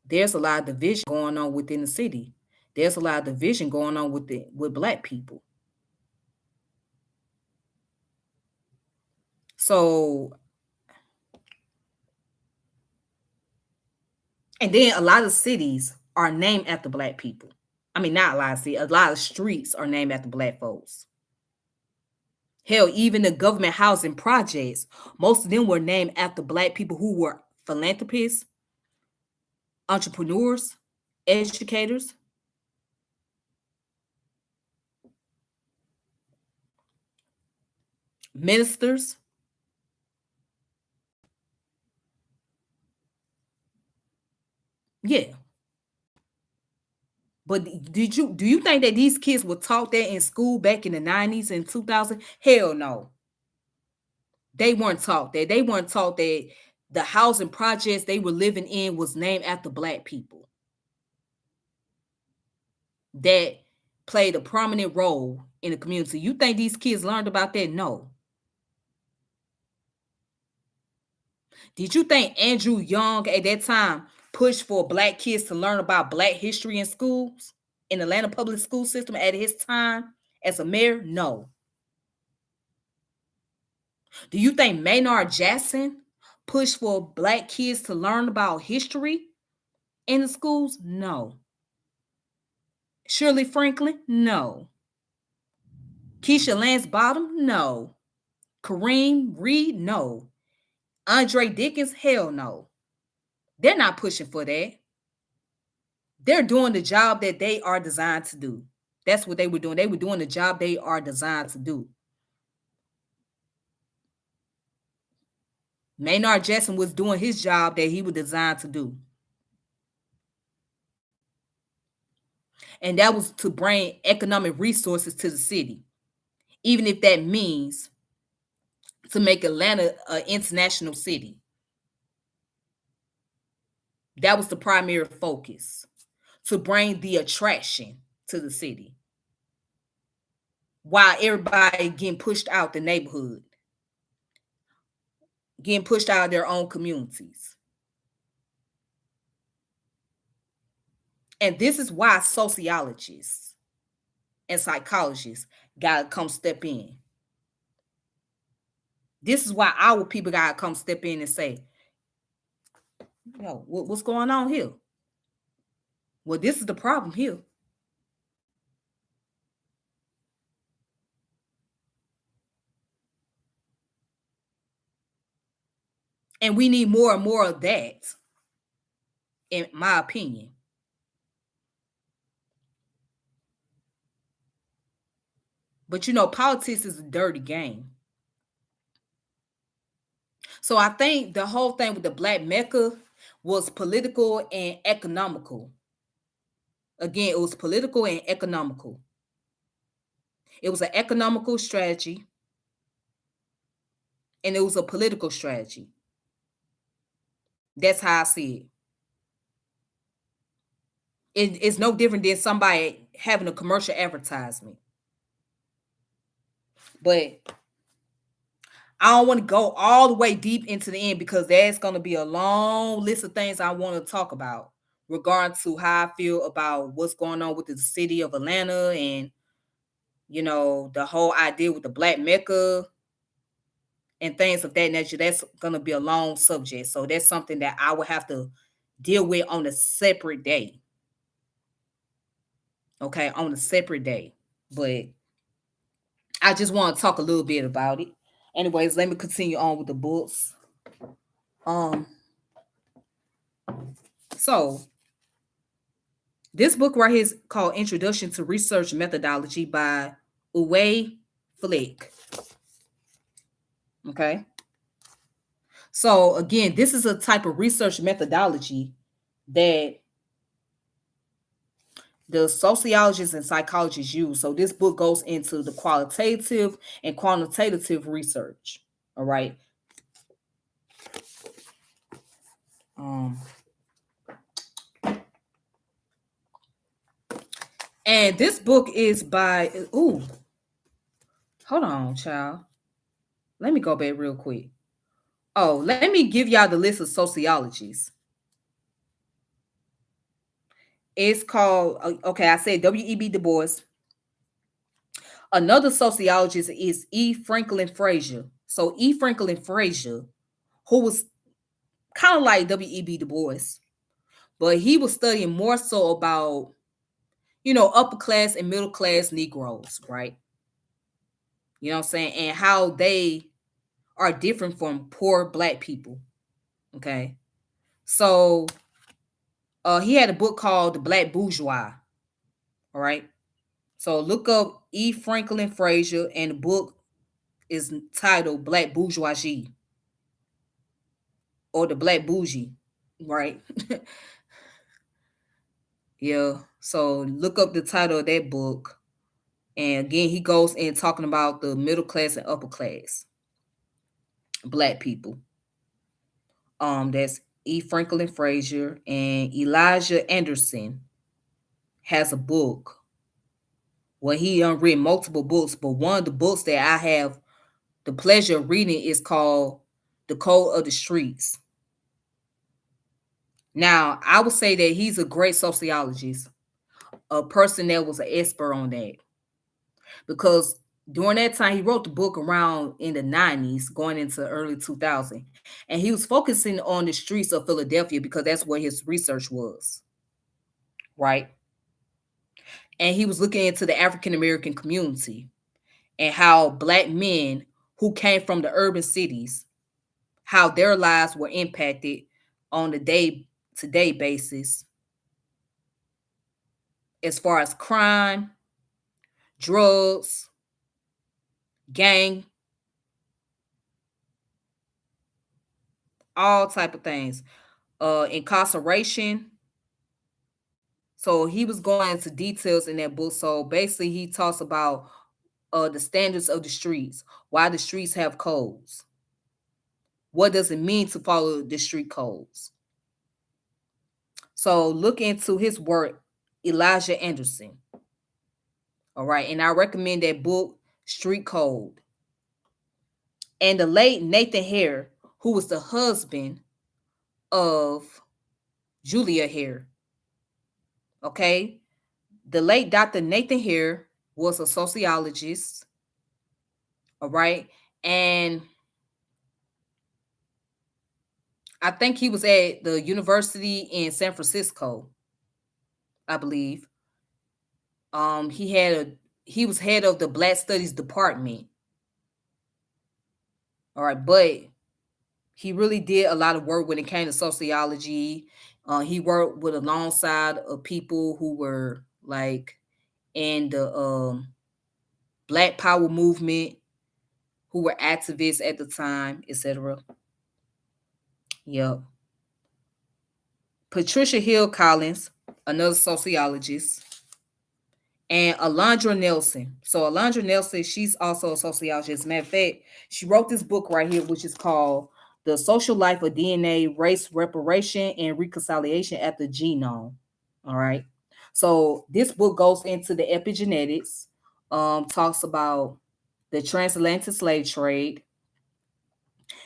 Speaker 1: there's a lot of division going on within the city. There's a lot of division going on with Black people. So, and then a lot of cities are named after Black people. I mean, not a lot of cities, a lot of streets are named after Black folks. Hell, even the government housing projects, most of them were named after Black people who were philanthropists, entrepreneurs, educators, ministers. Yeah. But do you think that these kids were taught that in school back in the 90s and 2000? Hell no. They weren't taught that. They weren't taught that the housing projects they were living in was named after black people that played a prominent role in the community. You think these kids learned about that? No. Did you think Andrew Young at that time pushed for black kids to learn about black history in schools, in the Atlanta public school system at his time as a mayor? No. Do you think Maynard Jackson pushed for black kids to learn about history in the schools? No. Shirley Franklin? No. Keisha Lance Bottom? No. Kareem Reed? No. Andre Dickens? Hell no. They're not pushing for that. They're doing the job that they are designed to do. That's what they were doing. They were doing the job they are designed to do. Maynard Jackson was doing his job that he was designed to do. And that was to bring economic resources to the city, even if that means to make Atlanta an international city. That was the primary focus, to bring the attraction to the city while everybody getting pushed out the neighborhood, getting pushed out of their own communities. And this is why sociologists and psychologists got to come step in. This is why our people got to come step in and say, yo, what's going on here? Well, this is the problem here. And we need more and more of that, in my opinion. But politics is a dirty game. So I think the whole thing with the Black Mecca was political and economical. Again, it was political and economical. It was an economical strategy and it was a political strategy. That's how I see it. It's no different than somebody having a commercial advertisement. But I don't want to go all the way deep into the end because there's going to be a long list of things I want to talk about regarding to how I feel about what's going on with the city of Atlanta and, the whole idea with the Black Mecca and things of that nature. That's going to be a long subject. So that's something that I will have to deal with on a separate day. Okay, on a separate day. But I just want to talk a little bit about it. Anyways, let me continue on with the books. So this book right here is called Introduction to Research Methodology by Uwe Flick. Okay. So again, this is a type of research methodology that the sociologists and psychologists use. So this book goes into the qualitative and quantitative research. All right. And this book is by, hold on, child. Let me go back real quick. Oh, let me give y'all the list of sociologists. It's called, okay, I said W.E.B. Du Bois. Another sociologist is E. Franklin Frazier. So E. Franklin Frazier, who was kind of like W.E.B. Du Bois, but he was studying more so about, upper class and middle class Negroes, right? You know what I'm saying? And how they are different from poor Black people. Okay. So he had a book called The Black Bourgeois. All right. So look up E. Franklin Frazier, and the book is titled Black Bourgeoisie or The Black Bougie, right? Yeah. So look up the title of that book. And again, he goes in talking about the middle class and upper class black people. That's E. Franklin Frazier and Elijah Anderson has a book. Well, he written multiple books, but one of the books that I have the pleasure of reading is called The Code of the Streets. Now, I would say that he's a great sociologist, a person that was an expert on that. Because during that time, he wrote the book around in the 90s, going into early 2000. And he was focusing on the streets of Philadelphia because that's where his research was, right? And he was looking into the African American community and how black men who came from the urban cities, how their lives were impacted on a day to day basis as far as crime, drugs, gang, all type of things, incarceration. So he was going into details in that book. So basically, he talks about the standards of the streets, why the streets have codes, what does it mean to follow the street codes. So look into his work, Elijah Anderson. All right, and I recommend that book, Street Code. And the late Nathan Hare, who was the husband of Julia Hare. Okay, the late Dr. Nathan Hare was a sociologist. All right, and I think he was at the university in San Francisco, I believe. He had a he was head of the Black Studies department. All right, but he really did a lot of work when it came to sociology. He worked with alongside of people who were like in the Black Power movement, who were activists at the time, etc. Yep. Patricia Hill Collins, another sociologist, and Alondra Nelson. So Alondra Nelson, she's also a sociologist. As a matter of fact, she wrote this book right here, which is called The Social Life of DNA, Race, Reparation, and Reconciliation at the Genome. All right. So this book goes into the epigenetics, talks about the transatlantic slave trade.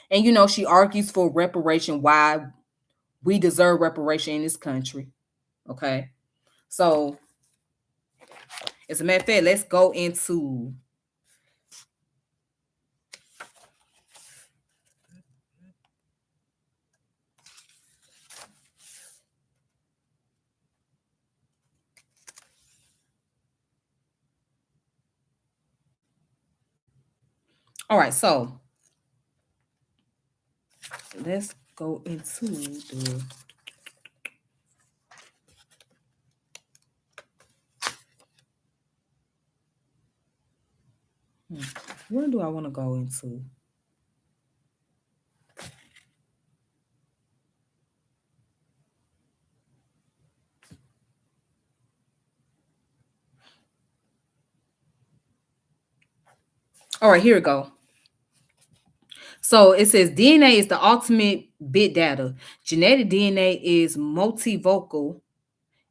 Speaker 1: And she argues for reparation, why we deserve reparation in this country. Okay. So as a matter of fact, let's go into all right, so let's go into the where do I want to go into? All right, here we go. So it says DNA is the ultimate bit data. Genetic DNA is multivocal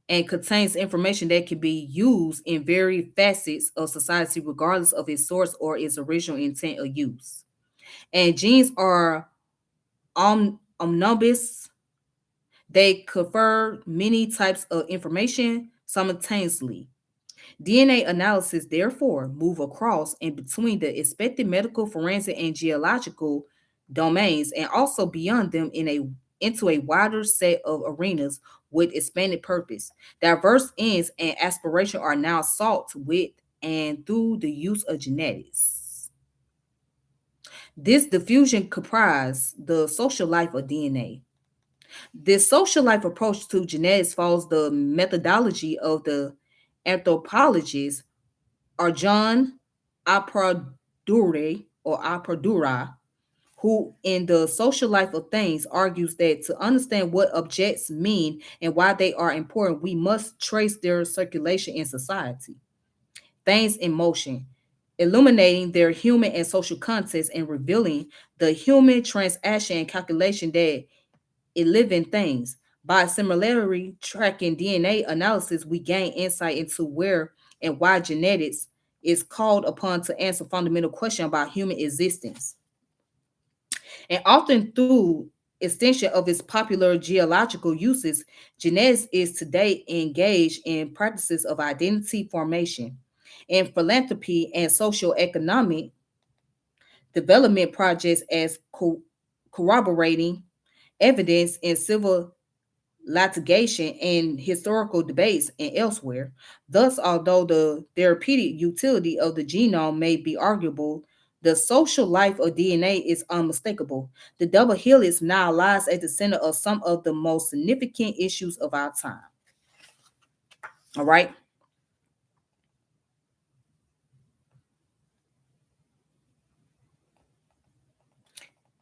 Speaker 1: and contains information that can be used in various facets of society, regardless of its source or its original intent of use. And genes are omnibus. They confer many types of information simultaneously. DNA analysis, therefore, move across and between the expected medical, forensic, and geological domains, and also beyond them into a wider set of arenas with expanded purpose. Diverse ends and aspiration are now sought with and through the use of genetics. This diffusion comprises the social life of DNA. This social life approach to genetics follows the methodology of the anthropologist Arjun Apradure or Apradura, who in the social life of things argues that to understand what objects mean and why they are important, we must trace their circulation in society. Things in motion, illuminating their human and social context and revealing the human transaction and calculation that it living things. By similarly tracking DNA analysis, we gain insight into where and why genetics is called upon to answer fundamental questions about human existence. And often through extension of its popular geological uses, genetics is today engaged in practices of identity formation, in philanthropy and social economic development projects as corroborating evidence in civil litigation and historical debates and elsewhere. Thus, although the therapeutic utility of the genome may be arguable, the social life of DNA is unmistakable. The double helix now lies at the center of some of the most significant issues of our time. All right.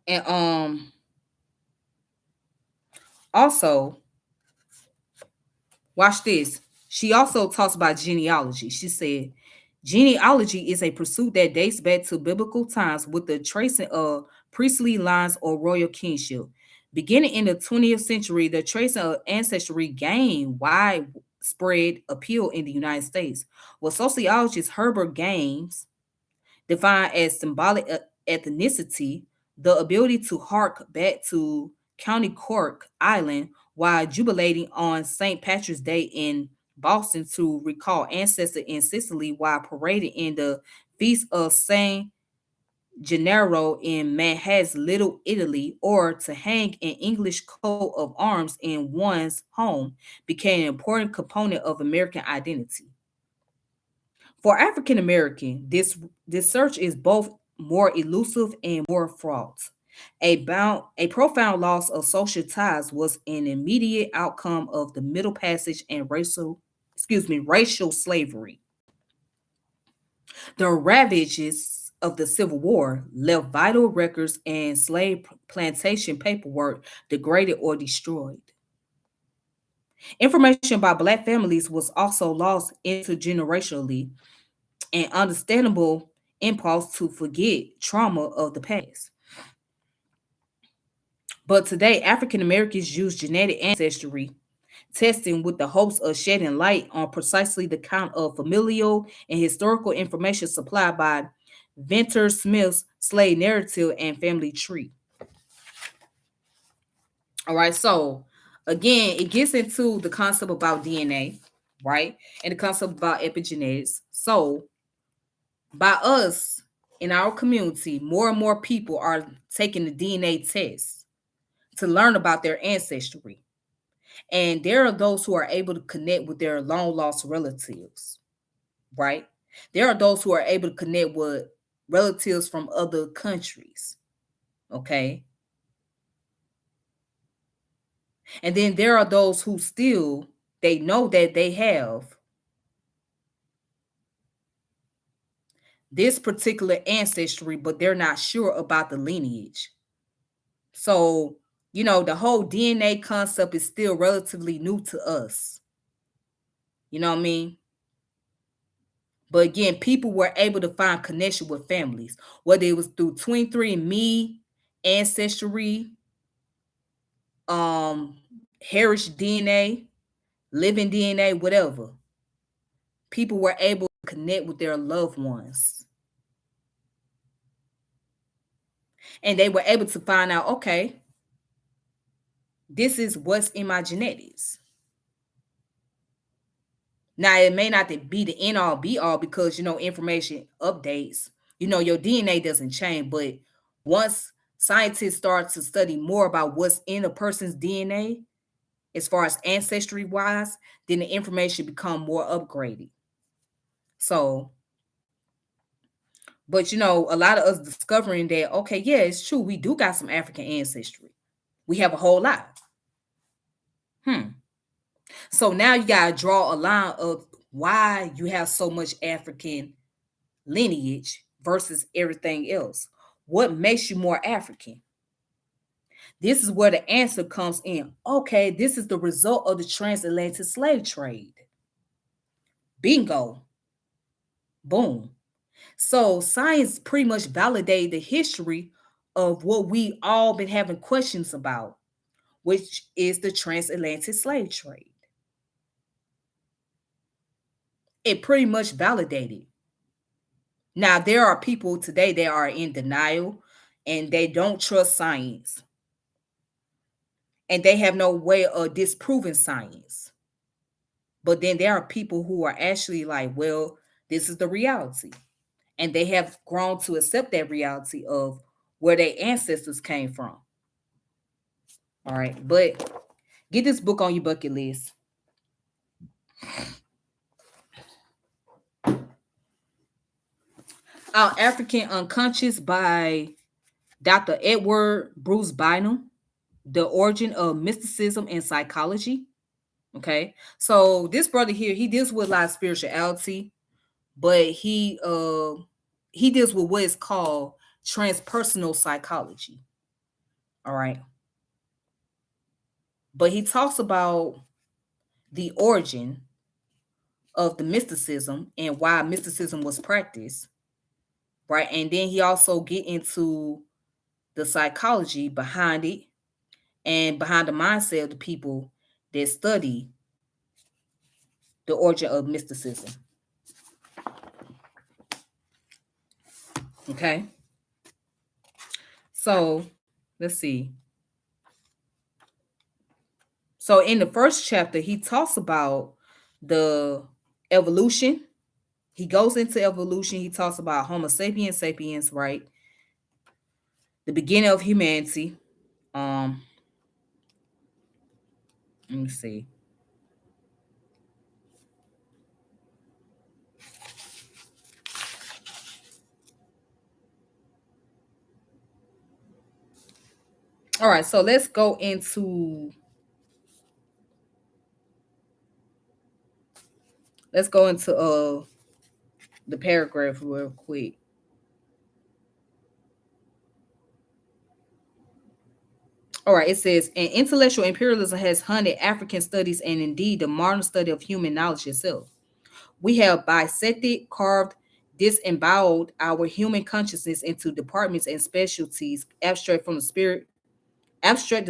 Speaker 1: And also, watch this. She also talks about genealogy. She said, genealogy is a pursuit that dates back to biblical times with the tracing of priestly lines or royal kinship. Beginning in the 20th century, the tracing of ancestry gained widespread appeal in the United States. What sociologist Herbert Gaines defined as symbolic ethnicity, the ability to hark back to County Cork Island while jubilating on St. Patrick's Day in Boston to recall ancestors in Sicily while parading in the Feast of St. Gennaro in Manhattan's Little Italy, or to hang an English coat of arms in one's home became an important component of American identity. For African American, this search is both more elusive and more fraught. A profound loss of social ties was an immediate outcome of the Middle Passage and racial slavery. The ravages of the Civil War left vital records and slave plantation paperwork degraded or destroyed. Information about Black families was also lost intergenerationally, an understandable impulse to forget trauma of the past. But today, African Americans use genetic ancestry testing with the hopes of shedding light on precisely the kind of familial and historical information supplied by Venter Smith's slave narrative and family tree. All right, so again, it gets into the concept about DNA, right? And the concept about epigenetics. So by us in our community, more and more people are taking the DNA test to learn about their ancestry. And there are those who are able to connect with their long lost relatives, right? There are those who are able to connect with relatives from other countries, okay? And then there are those who still they know that they have this particular ancestry, but they're not sure about the lineage. So, the whole DNA concept is still relatively new to us. You know what I mean? But again, people were able to find connection with families, whether it was through 23andMe, Ancestry, um, Heritage DNA, Living DNA, whatever. People were able to connect with their loved ones. And they were able to find out, okay, this is what's in my genetics. Now, it may not be the end all be all because, information updates. Your DNA doesn't change. But once scientists start to study more about what's in a person's DNA, as far as ancestry wise, then the information become more upgraded. So, but a lot of us discovering that, okay, yeah, it's true. We do got some African ancestry. We have a whole lot. So now you gotta draw a line of why you have so much African lineage versus everything else. What makes you more African? This is where the answer comes in. Okay, this is the result of the transatlantic slave trade. Bingo. Boom. So science pretty much validated the history of what we all been having questions about, which is the transatlantic slave trade. It pretty much validated. Now, there are people today that are in denial and they don't trust science and they have no way of disproving science. But then there are people who are actually like, well, this is the reality. And they have grown to accept that reality of where their ancestors came from. All right. But get this book on your bucket list. Our African Unconscious by Dr. Edward Bruce Bynum. The Origin of Mysticism and Psychology. Okay. So this brother here, he deals with a lot of spirituality, but he deals with what is called transpersonal psychology. All right. But he talks about the origin of the mysticism and why mysticism was practiced. Right. And then he also get into the psychology behind it and behind the mindset of the people that study the origin of mysticism. Okay. So let's see. So in the first chapter, he talks about the evolution. He goes into evolution. He talks about Homo sapiens sapiens, right? The beginning of humanity. Let me see. All right, so let's go into the paragraph real quick. All right, it says, and intellectual imperialism has hunted African studies and indeed the modern study of human knowledge itself. We have bisected, carved, disemboweled our human consciousness into departments and specialties, abstract the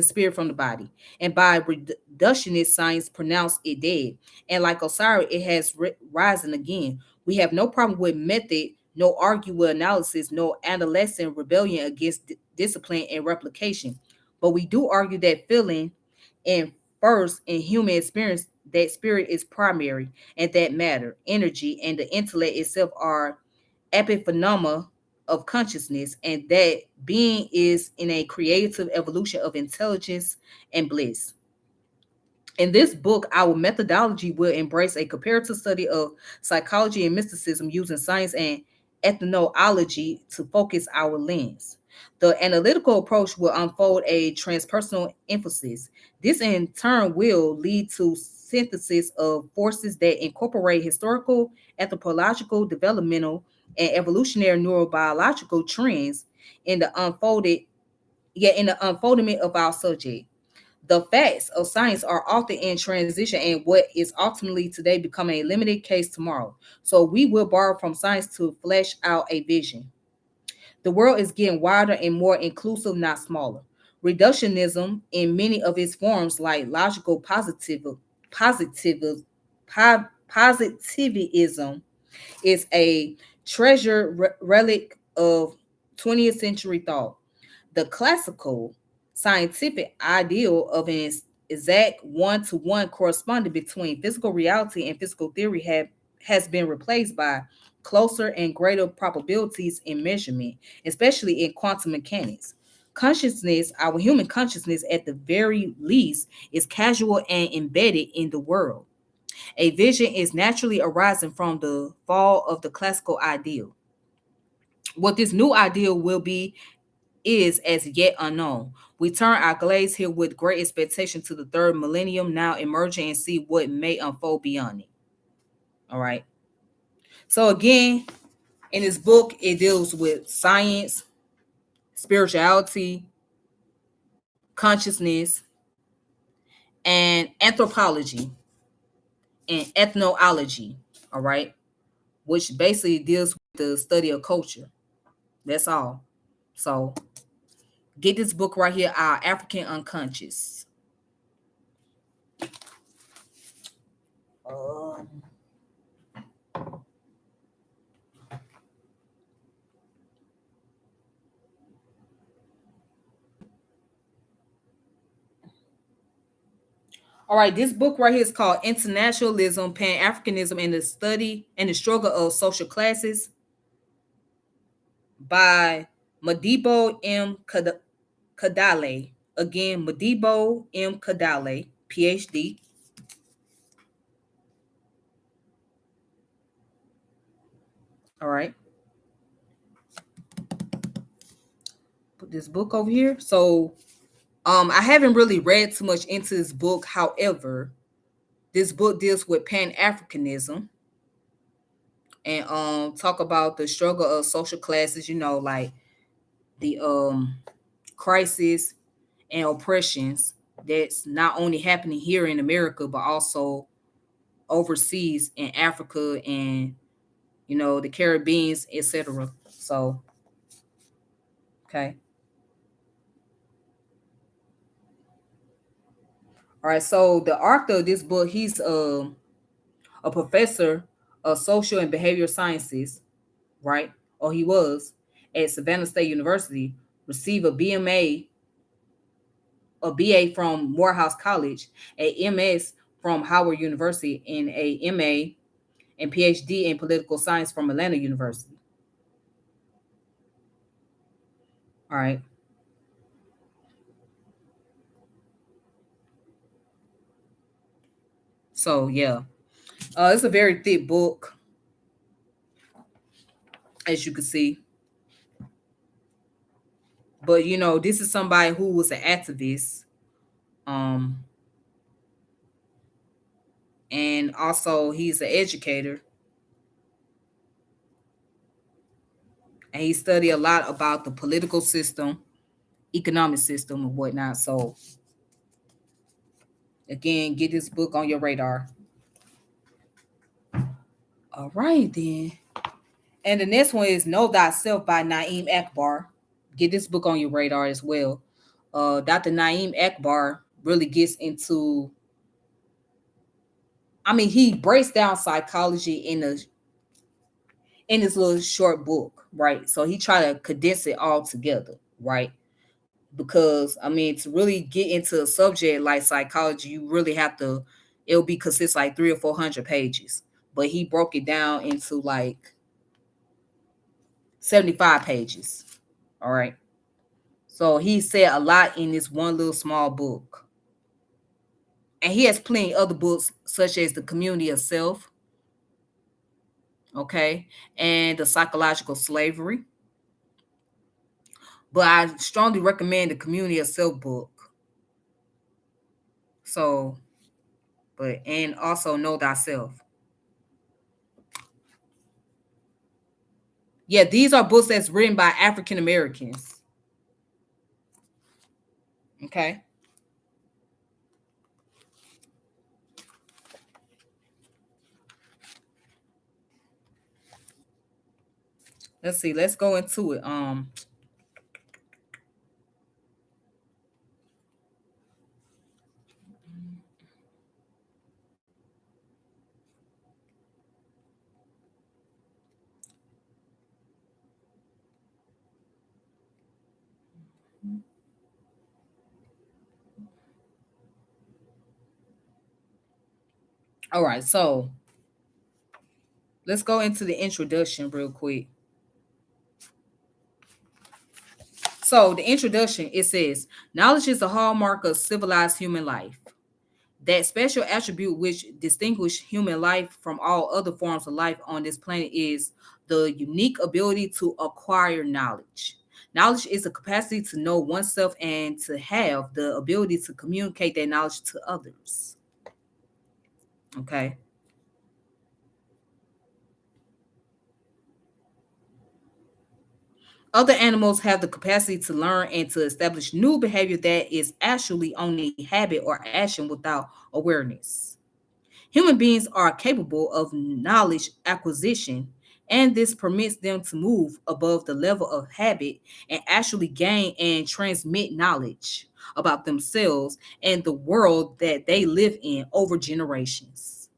Speaker 1: spirit from the body, and by reductionist science pronounced it dead. And like Osiris, it has risen again. We have no problem with method, no argue with analysis, no adolescent rebellion against discipline and replication. But we do argue that feeling and first in human experience that spirit is primary and that matter, energy, and the intellect itself are epiphenomena of consciousness, and that being is in a creative evolution of intelligence and bliss. In this book, our methodology will embrace a comparative study of psychology and mysticism using science and ethnology to focus our lens. The analytical approach will unfold a transpersonal emphasis. This in turn will lead to synthesis of forces that incorporate historical, anthropological, developmental, and evolutionary neurobiological trends in the unfoldment of our subject. The facts of science are often in transition and what is ultimately today becoming a limited case tomorrow. So we will borrow from science to flesh out a vision. The world is getting wider and more inclusive, not smaller. Reductionism in many of its forms, like logical positivism, positivism, is a treasured relic of 20th century thought. The classical scientific ideal of an exact one-to-one correspondence between physical reality and physical theory has been replaced by closer and greater probabilities in measurement, especially in quantum mechanics. Consciousness, our human consciousness at the very least, is casual and embedded in the world. A vision is naturally arising from the fall of the classical ideal. What this new ideal will be is as yet unknown. We turn our gaze here with great expectation to the third millennium now emerging and see what may unfold beyond it. All right. So again, in this book, it deals with science, spirituality, consciousness, and anthropology and ethnology. All right, which basically deals with the study of culture. That's all. So get this book right here, Our African Unconscious. Um, all right, this book right here is called Internationalism, Pan Africanism, and the Study and the Struggle of Social Classes by Madibo M. Kadale. Again, Madibo M. Kadale, PhD. All right, put this book over here. So, I haven't really read too much into this book. However, this book deals with Pan Africanism and talk about the struggle of social classes. You know, like the crisis and oppressions that's not only happening here in America but also overseas in Africa and the Caribbeans, etc. So, okay. All right. So the author of this book, he's a professor of social and behavioral sciences, right? Or he was at Savannah State University, received a BA from Morehouse College, a MS from Howard University, and a MA and PhD in political science from Atlanta University. All right. So yeah, it's a very thick book, as you can see. But this is somebody who was an activist, um, and also he's an educator, and he studied a lot about the political system, economic system, and whatnot. So again, get this book on your radar. All right then. And the next one is Know Thyself by Naeem Akbar. Get this book on your radar as well. Dr. Naeem Akbar really gets into, he breaks down psychology in this little short book, right? So he tried to condense it all together, right? Because to really get into a subject like psychology, you really have to. It'll be consist like 300 or 400 pages, but he broke it down into like 75 pages. All right. So he said a lot in this one little small book. And he has plenty of other books, such as The Community of Self, okay, and The Psychological Slavery. But I strongly recommend The Community of Self book. So, and also Know Thyself. Yeah, these are books that's written by African Americans. Okay. Let's see. Let's go into it. All right. So let's go into the introduction real quick. So the introduction, it says, knowledge is a hallmark of civilized human life. That special attribute which distinguishes human life from all other forms of life on this planet is the unique ability to acquire knowledge. Knowledge is the capacity to know oneself and to have the ability to communicate that knowledge to others. Okay. Other animals have the capacity to learn and to establish new behavior that is actually only habit or action without awareness. Human beings are capable of knowledge acquisition, and this permits them to move above the level of habit and actually gain and transmit knowledge about themselves and the world that they live in over generations.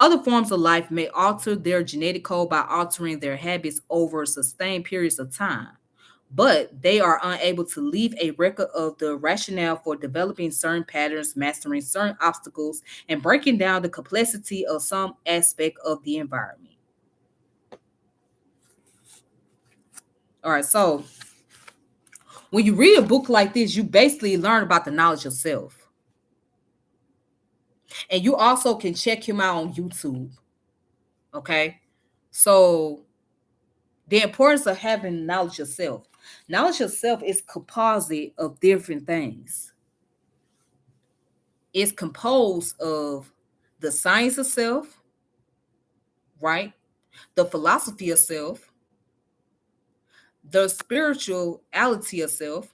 Speaker 1: Other forms of life may alter their genetic code by altering their habits over sustained periods of time, but they are unable to leave a record of the rationale for developing certain patterns, mastering certain obstacles, and breaking down the complexity of some aspect of the environment. All right, so when you read a book like this, you basically learn about the knowledge of self. And you also can check him out on YouTube. Okay. So the importance of having knowledge of self. Knowledge of self is composite of different things. It's composed of the science of self, right? The philosophy of self, the spirituality of self,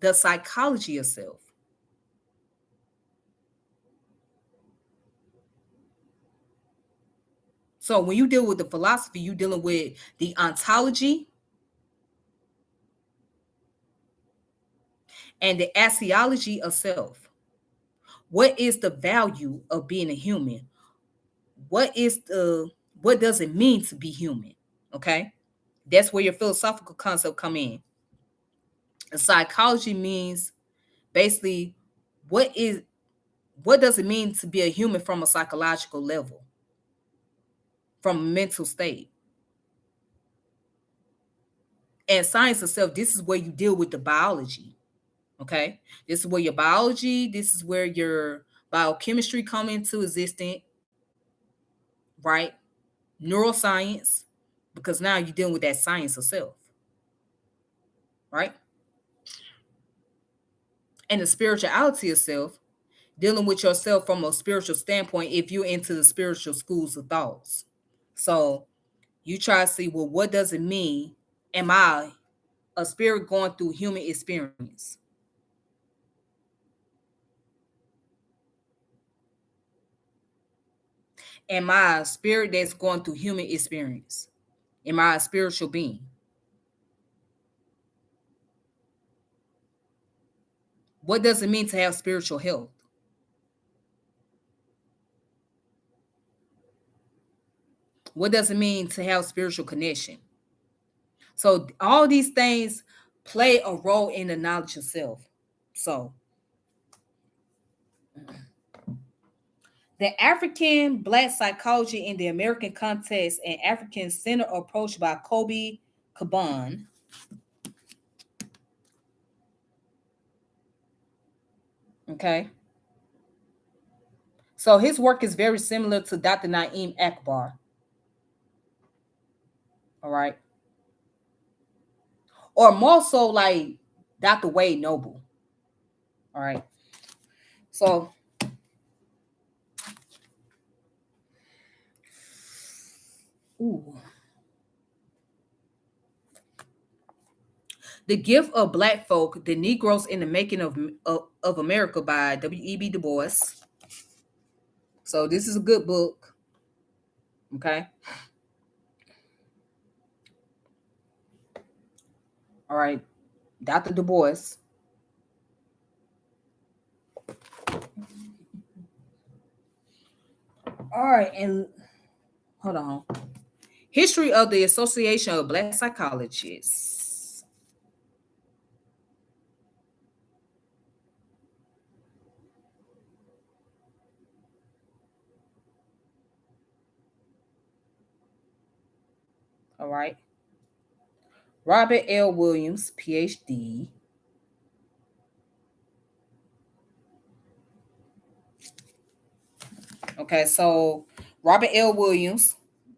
Speaker 1: the psychology of self. So when you deal with the philosophy, you're dealing with the ontology and the axiology of self. What is the value of being a human? What does it mean to be human? Okay? That's where your philosophical concept come in. And psychology means basically what is what does it mean to be a human from a psychological level, from a mental state. And science itself, this is where you deal with the biology. Okay? This is where your biology, this is where your biochemistry come into existence, right? Neuroscience, because now you're dealing with that science itself, right? And the spirituality itself, dealing with yourself from a spiritual standpoint if you're into the spiritual schools of thoughts. So you try to see, well, what does it mean? Am I a spirit going through human experience? Am I a spirit that's going through human experience? Am I a spiritual being? What does it mean to have spiritual health? What does it mean to have spiritual connection? So all these things play a role in the knowledge of self. So the African Black psychology in the American context and African center approach by Kobe Kaban. Okay. So his work is very similar to Dr. Naeem Akbar. All right. Or more so like Dr. Wade Noble. All right. So ooh. The Gift of Black Folk, The Negroes in the Making of America by W.E.B. Du Bois. So this is a good book. Okay. All right. Dr. Du Bois. All right. And hold on. History of the Association of Black Psychologists. All right. Robert L. Williams, PhD. Okay, so Robert L. Williams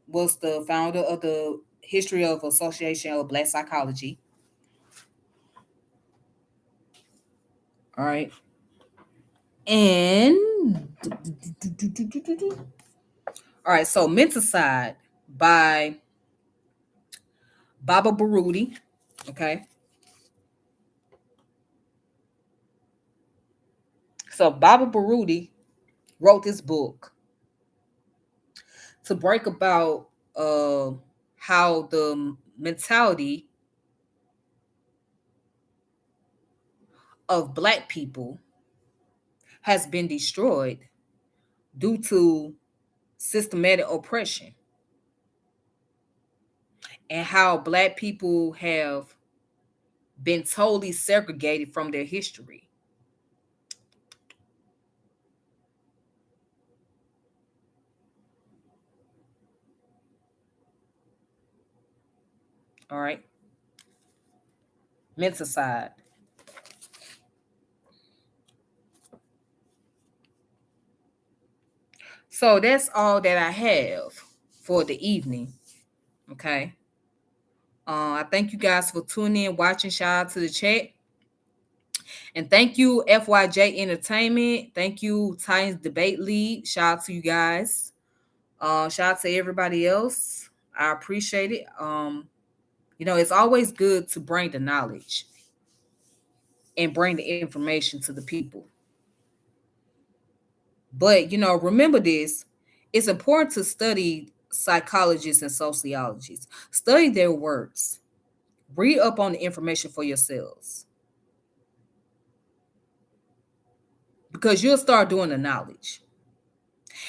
Speaker 1: was the founder of the History of Association of Black Psychology. All right. And all right, so mental side. by Baba Baruti. Okay. So Baba Baruti wrote this book to break about uh, how the mentality of Black people has been destroyed due to systematic oppression, and how Black people have been totally segregated from their history. All right. Mental side. So that's all that I have for the evening. Okay. I thank you guys for tuning in, watching. Shout out to the chat. And thank you, FYJ Entertainment. Thank you, Titans Debate League. Shout out to you guys. Shout out to everybody else. I appreciate it. It's always good to bring the knowledge and bring the information to the people. But remember this: it's important to study psychologists and sociologists. Study their works. Read up on the information for yourselves, because you'll start doing the knowledge,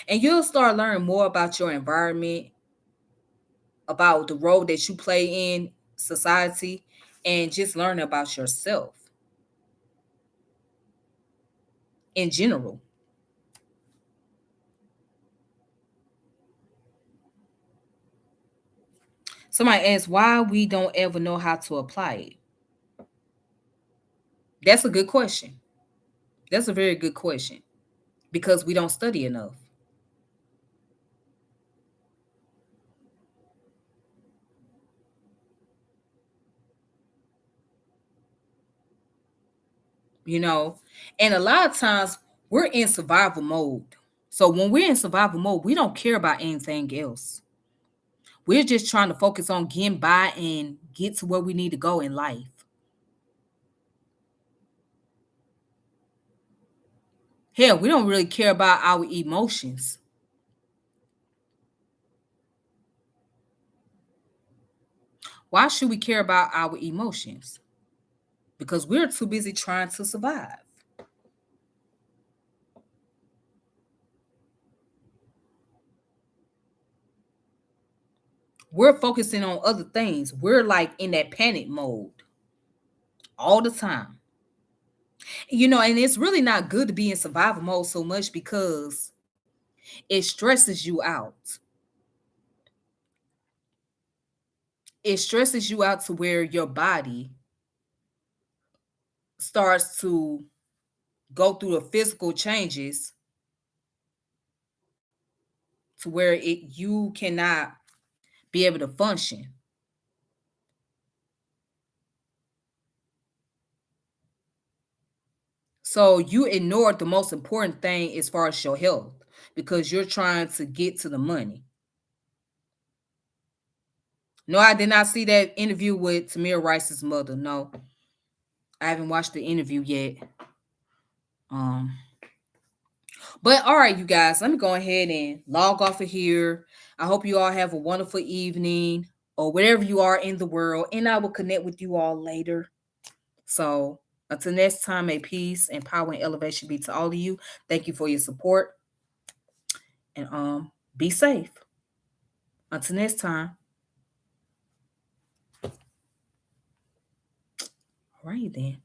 Speaker 1: and you'll start learning more about your environment, about the role that you play in society, and just learn about yourself in general. Somebody asked why we don't ever know how to apply it. That's a good question. That's a very good question, because we don't study enough. you know and a lot of times we're in survival mode. So when we're in survival mode, we don't care about anything else. We're just trying to focus on getting by and get to where we need to go in life. Hell, we don't really care about our emotions. Why should we care about our emotions? Because we're too busy trying to survive. We're focusing on other things. We're like in that panic mode all the time. And it's really not good to be in survival mode so much, because it stresses you out. It stresses you out to where your body starts to go through the physical changes to where you cannot be able to function. So you ignored the most important thing as far as your health, because you're trying to get to the money. No, I did not see that interview with Tamir Rice's mother. No, I haven't watched the interview yet. Um, but all right, you guys, let me go ahead and log off of here. I hope you all have a wonderful evening or wherever you are in the world, and I will connect with you all later. So until next time, may peace and power and elevation be to all of you. Thank you for your support, and be safe. Until next time. All right then.